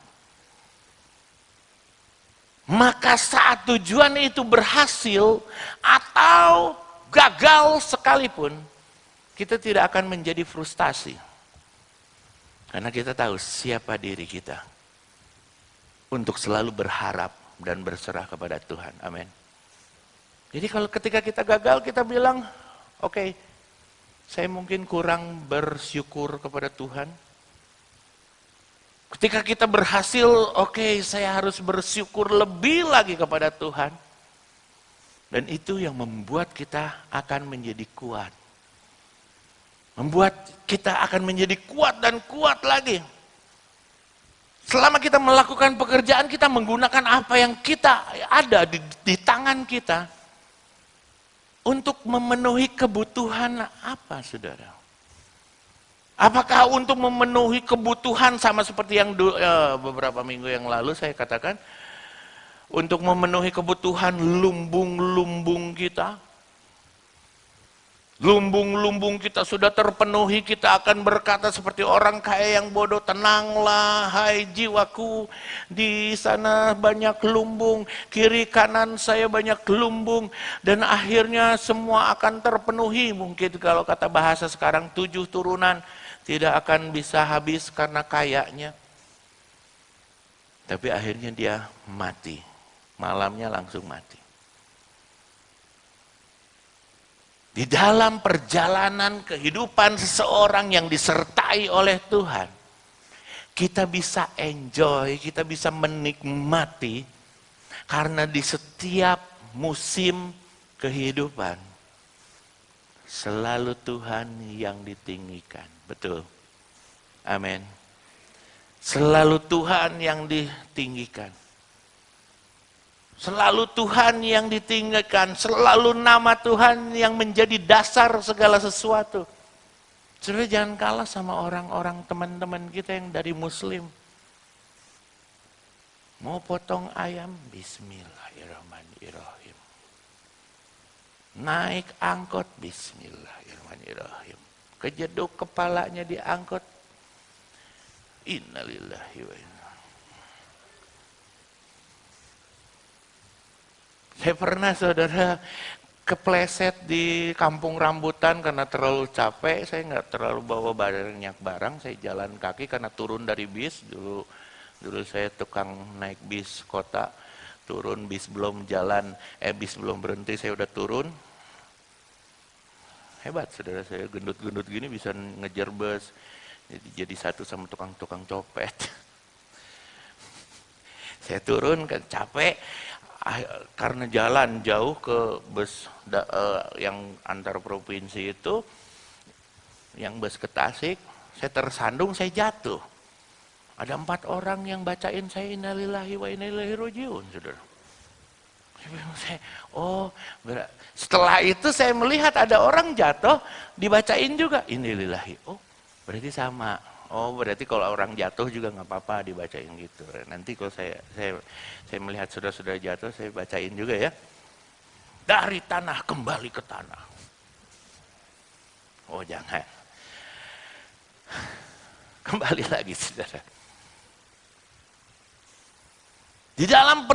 Maka saat tujuan itu berhasil atau gagal sekalipun, kita tidak akan menjadi frustasi. Karena kita tahu siapa diri kita. Untuk selalu berharap dan berserah kepada Tuhan. Amin. Jadi kalau ketika kita gagal, kita bilang, oke, saya mungkin kurang bersyukur kepada Tuhan. Ketika kita berhasil, oke, saya harus bersyukur lebih lagi kepada Tuhan. Dan itu yang membuat kita akan menjadi kuat. Membuat kita akan menjadi kuat dan kuat lagi. Selama kita melakukan pekerjaan, kita menggunakan apa yang kita ada di tangan kita. Untuk memenuhi kebutuhan apa, saudara? Apakah untuk memenuhi kebutuhan sama seperti yang beberapa minggu yang lalu saya katakan, untuk memenuhi kebutuhan lumbung-lumbung kita? Lumbung-lumbung kita sudah terpenuhi, kita akan berkata seperti orang kaya yang bodoh, tenanglah hai jiwaku, di sana banyak lumbung, kiri kanan saya banyak lumbung, dan akhirnya semua akan terpenuhi. Mungkin kalau kata bahasa sekarang 7 turunan tidak akan bisa habis karena kayanya. Tapi akhirnya dia mati, malamnya langsung mati. Di dalam perjalanan kehidupan seseorang yang disertai oleh Tuhan, kita bisa enjoy, kita bisa menikmati, karena di setiap musim kehidupan, selalu Tuhan yang ditinggikan. Betul? Amin. Selalu Tuhan yang ditinggikan. Selalu Tuhan yang ditinggikan, selalu nama Tuhan yang menjadi dasar segala sesuatu. Saudara, jangan kalah sama orang-orang teman-teman kita yang dari Muslim. Mau potong ayam, bismillahirrahmanirrahim. naik angkot, bismillahirrahmanirrahim. Kejeduk kepalanya di angkot. Innalillahi wa inna. Saya pernah saudara kepleset di kampung rambutan karena terlalu capek. Saya nggak terlalu bawa banyak barang. Saya jalan kaki karena turun dari bis. Dulu saya tukang naik bis kota. Turun bis belum jalan, bis belum berhenti saya udah turun. Hebat saudara, saya gendut-gendut gini bisa ngejar bus. Jadi satu sama tukang-tukang copet. Saya turun kan capek. Karena jalan jauh ke bus yang antar provinsi itu, yang bus ke Tasik, saya tersandung, saya jatuh. Ada 4 orang yang bacain saya innalillahi wa inna ilaihi rajiun, saudara. Setelah itu saya melihat ada orang jatuh, dibacain juga innalillahi. Oh, berarti sama. Oh, berarti kalau orang jatuh juga nggak apa-apa dibacain gitu. Nanti kalau saya melihat saudara-saudara jatuh, saya bacain juga ya. Dari tanah kembali ke tanah. Oh, jangan. Kembali lagi, saudara. Di dalam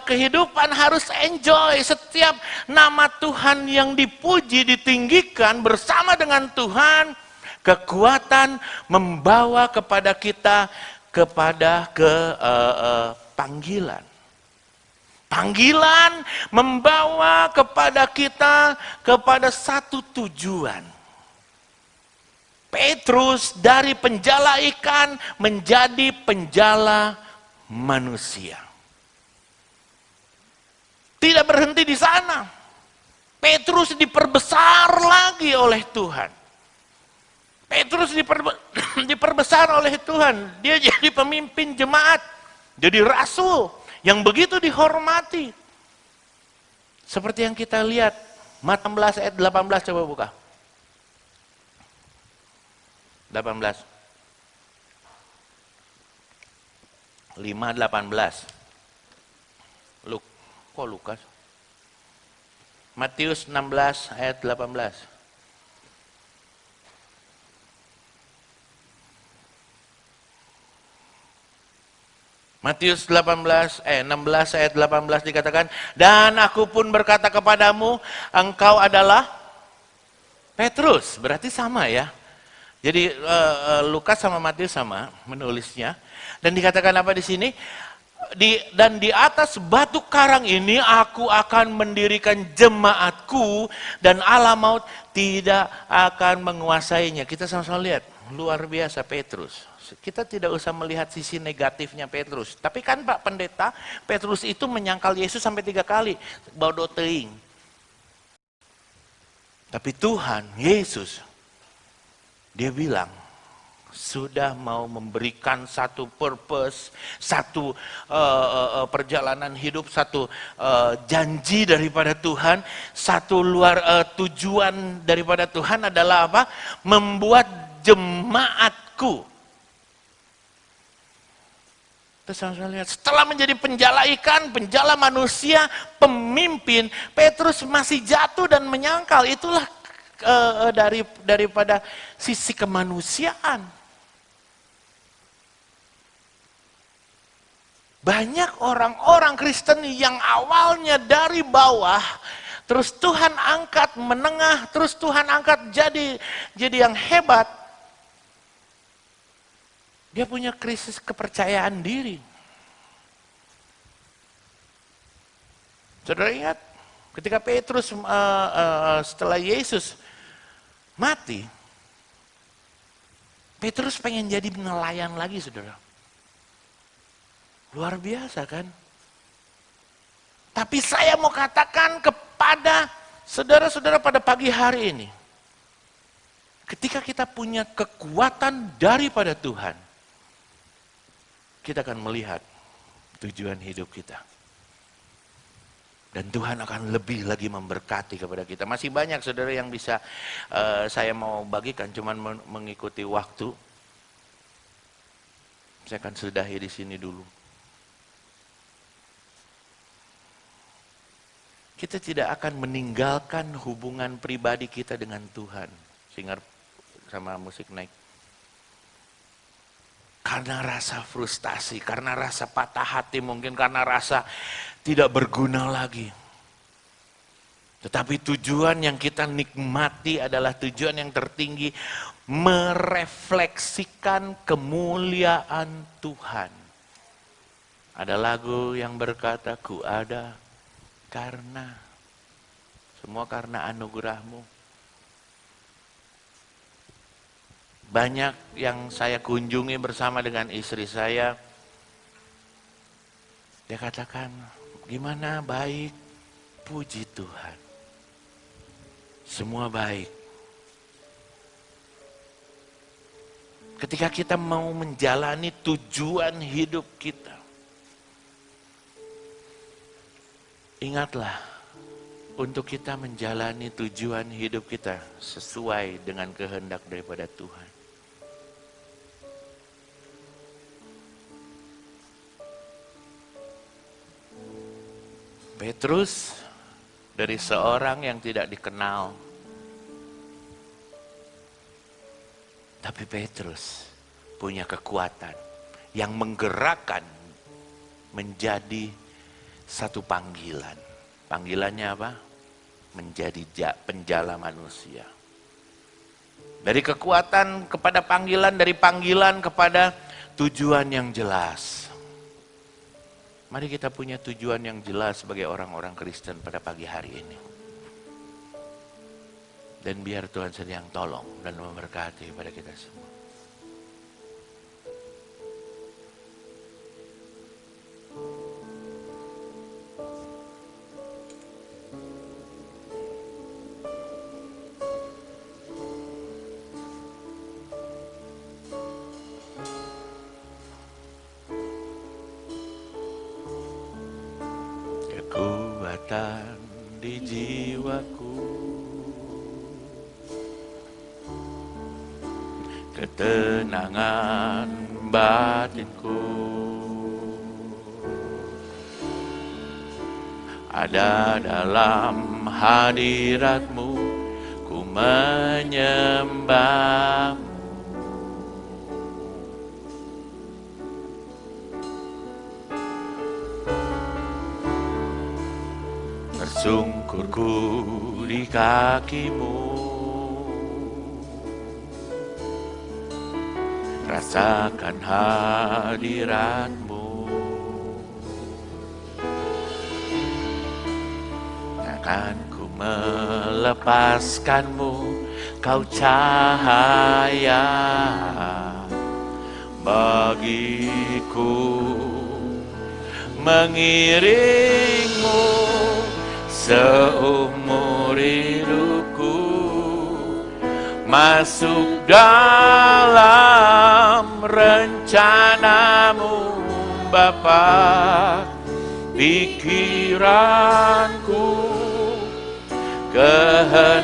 kehidupan harus enjoy. Setiap nama Tuhan yang dipuji, ditinggikan bersama dengan Tuhan, kekuatan membawa kepada kita kepada panggilan. Panggilan membawa kepada kita kepada satu tujuan. Petrus dari penjala ikan menjadi penjala manusia. Tidak berhenti di sana. Petrus diperbesar lagi oleh Tuhan. Petrus diperbesar oleh Tuhan. Dia jadi pemimpin jemaat. Jadi rasul yang begitu dihormati. Seperti yang kita lihat. Matius 16 ayat 18 coba buka. 18. 5:18. Kok Lukas? Matius 16 ayat 18. Matius 16 ayat 18 dikatakan, dan aku pun berkata kepadamu, engkau adalah Petrus. Berarti sama ya. Jadi Lukas sama Matius sama menulisnya. Dan dikatakan apa di sini? Dan di atas batu karang ini aku akan mendirikan jemaatku dan alam maut tidak akan menguasainya. Kita sama-sama lihat, luar biasa Petrus. Kita tidak usah melihat sisi negatifnya Petrus. Tapi kan Pak Pendeta, Petrus itu menyangkal Yesus sampai 3 kali. Bodoh teuing. Tapi Tuhan, Yesus, dia bilang, sudah mau memberikan satu purpose, satu perjalanan hidup, satu janji daripada Tuhan, satu tujuan daripada Tuhan adalah apa? Membuat jemaatku. Terus saya lihat, setelah menjadi penjala ikan, penjala manusia, pemimpin, Petrus masih jatuh dan menyangkal. Itulah daripada sisi kemanusiaan. Banyak orang-orang Kristen yang awalnya dari bawah, terus Tuhan angkat menengah, terus Tuhan angkat jadi yang hebat. Dia punya krisis kepercayaan diri. Saudara ingat, ketika Petrus setelah Yesus mati, Petrus pengen jadi nelayan lagi, saudara. Luar biasa kan? Tapi saya mau katakan kepada saudara-saudara pada pagi hari ini. Ketika kita punya kekuatan daripada Tuhan, kita akan melihat tujuan hidup kita. Dan Tuhan akan lebih lagi memberkati kepada kita. Masih banyak saudara yang bisa saya mau bagikan, cuman mengikuti waktu. Saya akan sudahi di sini dulu. kita tidak akan meninggalkan hubungan pribadi kita dengan Tuhan. Singer sama musik naik. Karena rasa frustasi, karena rasa patah hati, mungkin karena rasa tidak berguna lagi. Tetapi tujuan yang kita nikmati adalah tujuan yang tertinggi, merefleksikan kemuliaan Tuhan. Ada lagu yang berkata, ku ada karena, semua karena anugerah-Mu. Banyak yang saya kunjungi bersama dengan istri saya, dia katakan, gimana baik, puji Tuhan. Semua baik. Ketika kita mau menjalani tujuan hidup kita, ingatlah, untuk kita menjalani tujuan hidup kita sesuai dengan kehendak daripada Tuhan. Petrus dari seorang yang tidak dikenal, tapi Petrus punya kekuatan yang menggerakkan menjadi satu panggilan. Panggilannya apa? Menjadi penjala manusia. Dari kekuatan kepada panggilan, dari panggilan kepada tujuan yang jelas. Mari kita punya tujuan yang jelas sebagai orang-orang Kristen pada pagi hari ini. Dan biar Tuhan sedang tolong dan memberkati pada kita semua. Kekuatan di jiwaku, ketenangan batinku, ada dalam hadirat-Mu, ku menyembah-Mu. Tersungkurku di kaki-Mu, rasakan hadirat-Mu, takkan ku melepaskan-Mu, Kau cahaya bagiku, mengiring-Mu seumur hidupku, masuk dalam rencana-Mu Bapa. Pikiranku, kehendakku,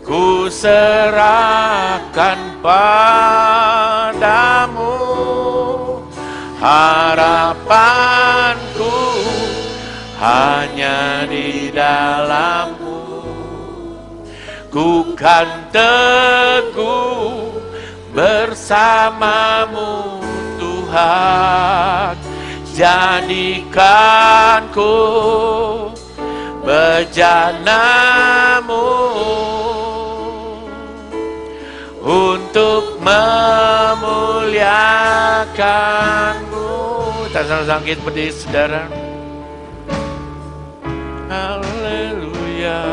ku serahkan padamu. Harapanku hanya di dalam-Mu, ku kan teguh bersama-Mu Tuhan. Jadikanku bejana-Mu untuk memuliakan-Mu. Tak salah sangkit berdiri saudara. Haleluya.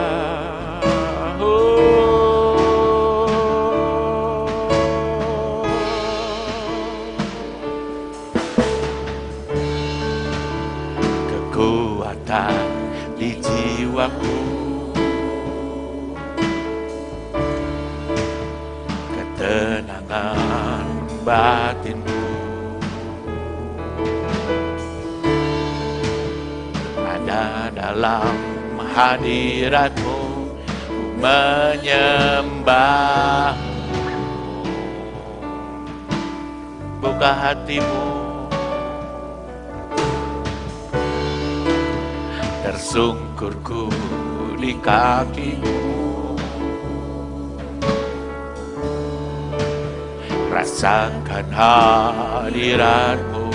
Kekuatan di jiwaku, ketenangan batinku, ada dalam hadirat-Mu, menyembah-Mu. Buka hati-Mu, Tersungkurku di kakimu, rasakan hadiratmu.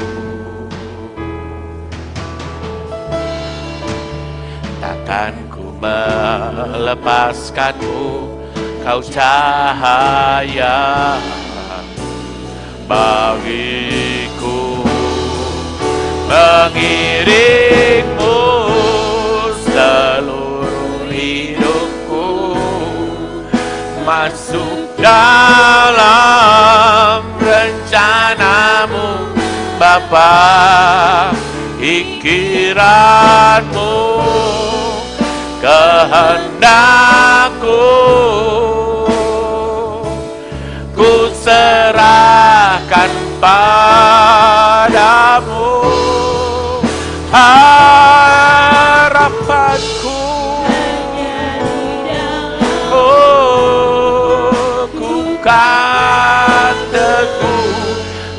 Takkan ku melepaskanmu, kau cahaya bagiku, mengiringmu seluruh hidupku, masuk dalam rencanamu Bapa, pikiranmu, kehendakku, ku serahkan padamu. Harapanku, oh, ku kan teguh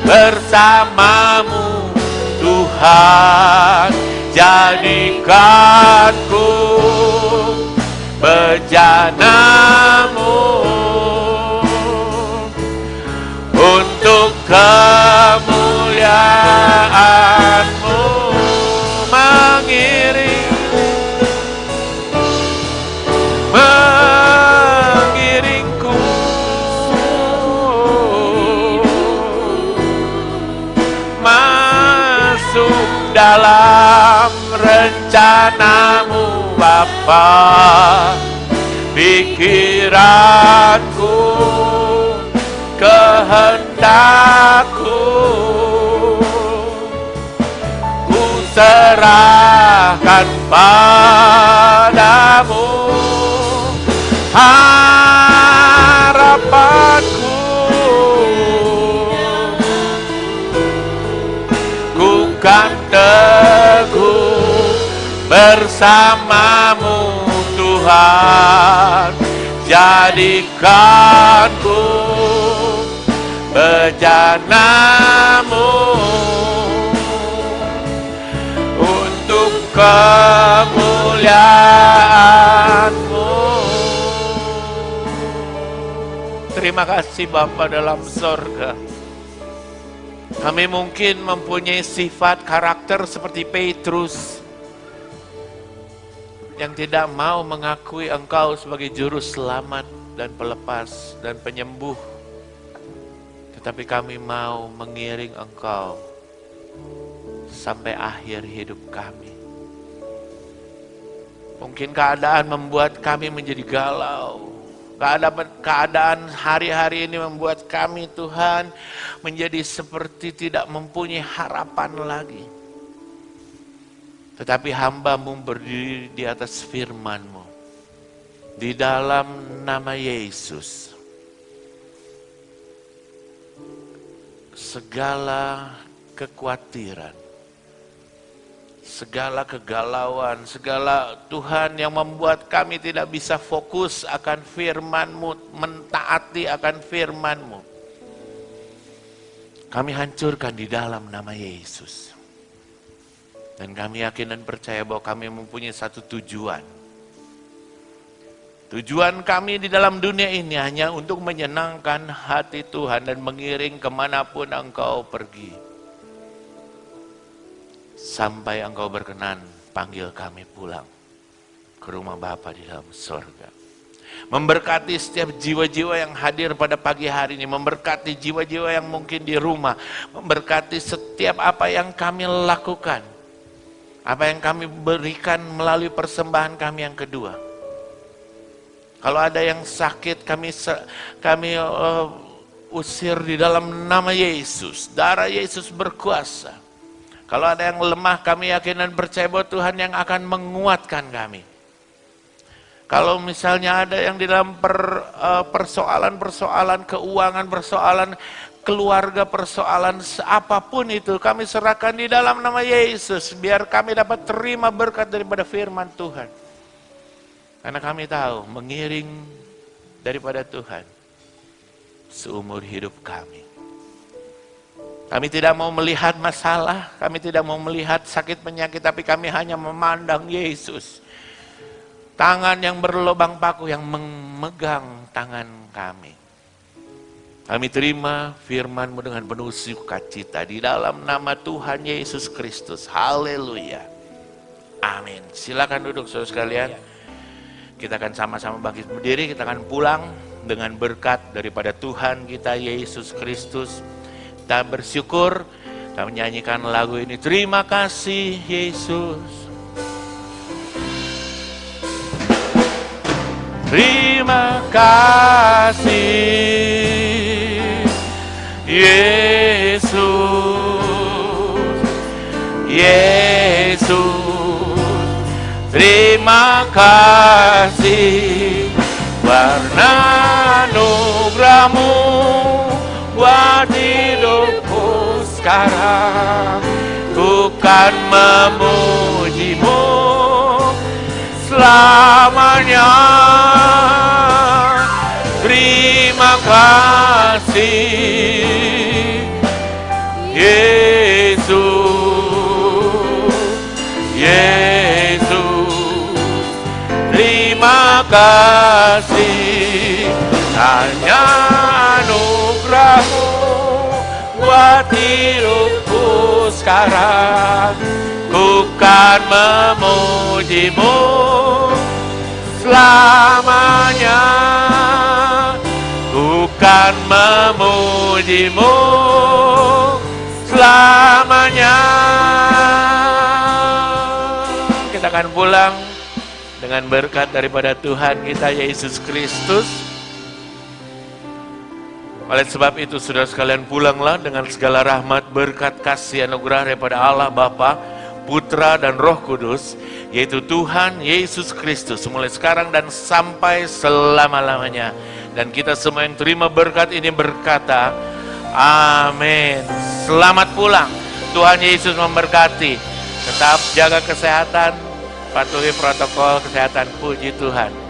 bersamamu Tuhan, jadikanku bejanamu untuk kemuliaan-Mu, mengiringku masuk dalam rencana-Mu Bapa, pikiranku, kehendakku, ku serahkan padamu. Harapanku, ku kan teguh bersamamu Tuhan, jadikanku bejanamu untuk kemuliaan-Mu. Terima kasih Bapa dalam sorga. Kami mungkin mempunyai sifat karakter seperti Petrus yang tidak mau mengakui Engkau sebagai juru selamat dan pelepas dan penyembuh. Tetapi kami mau mengiring Engkau sampai akhir hidup kami. Mungkin keadaan membuat kami menjadi galau. Keadaan hari-hari ini membuat kami Tuhan menjadi seperti tidak mempunyai harapan lagi. Tetapi hamba-Mu berdiri di atas firman-Mu. Di dalam nama Yesus. Segala kekhawatiran, segala kegalauan, segala Tuhan yang membuat kami tidak bisa fokus akan firman-Mu, mentaati akan firman-Mu. Kami hancurkan di dalam nama Yesus. Dan kami yakin dan percaya bahwa kami mempunyai satu tujuan. Tujuan kami di dalam dunia ini hanya untuk menyenangkan hati Tuhan dan mengiring kemanapun Engkau pergi. Sampai Engkau berkenan panggil kami pulang ke rumah Bapa di dalam sorga. Memberkati setiap jiwa-jiwa yang hadir pada pagi hari ini. Memberkati jiwa-jiwa yang mungkin di rumah. Memberkati setiap apa yang kami lakukan. Apa yang kami berikan melalui persembahan kami yang kedua. Kalau ada yang sakit kami usir di dalam nama Yesus. Darah Yesus berkuasa. Kalau ada yang lemah kami yakin dan percaya bahwa Tuhan yang akan menguatkan kami. Kalau misalnya ada yang di dalam persoalan-persoalan keuangan, persoalan keluarga, persoalan apapun itu kami serahkan di dalam nama Yesus. Biar kami dapat terima berkat daripada firman Tuhan. Karena kami tahu mengiring daripada Tuhan seumur hidup kami. Kami tidak mau melihat masalah, kami tidak mau melihat sakit penyakit, tapi kami hanya memandang Yesus. Tangan yang berlubang paku yang memegang tangan kami. Kami terima firman-Mu dengan penuh sukacita di dalam nama Tuhan Yesus Kristus. Haleluya. Amin. Silakan duduk saudara sekalian. Kita akan sama-sama bangkit berdiri, kita akan pulang dengan berkat daripada Tuhan kita Yesus Kristus. Kita bersyukur, kita menyanyikan lagu ini. Terima kasih Yesus. Terima kasih Yesus. Yesus. Terima kasih karena anugerah-Mu buat hidupku sekarang. Ku kan memuji-Mu selamanya. Terima kasih Yesus. Yesus. Terima kasih hanya anugerah-Mu buat hidupku sekarang. Ku kan memuji-Mu selamanya. Ku kan memuji-Mu selamanya. Kita akan pulang dengan berkat daripada Tuhan kita Yesus Kristus. Oleh sebab itu saudara sekalian, pulanglah dengan segala rahmat, berkat, kasih, anugerah daripada Allah Bapa, Putra dan Roh Kudus, yaitu Tuhan Yesus Kristus, mulai sekarang dan sampai selama-lamanya. Dan kita semua yang terima berkat ini berkata, amin. Selamat pulang. Tuhan Yesus memberkati. Tetap jaga kesehatan, patuhi protokol kesehatan. Puji Tuhan.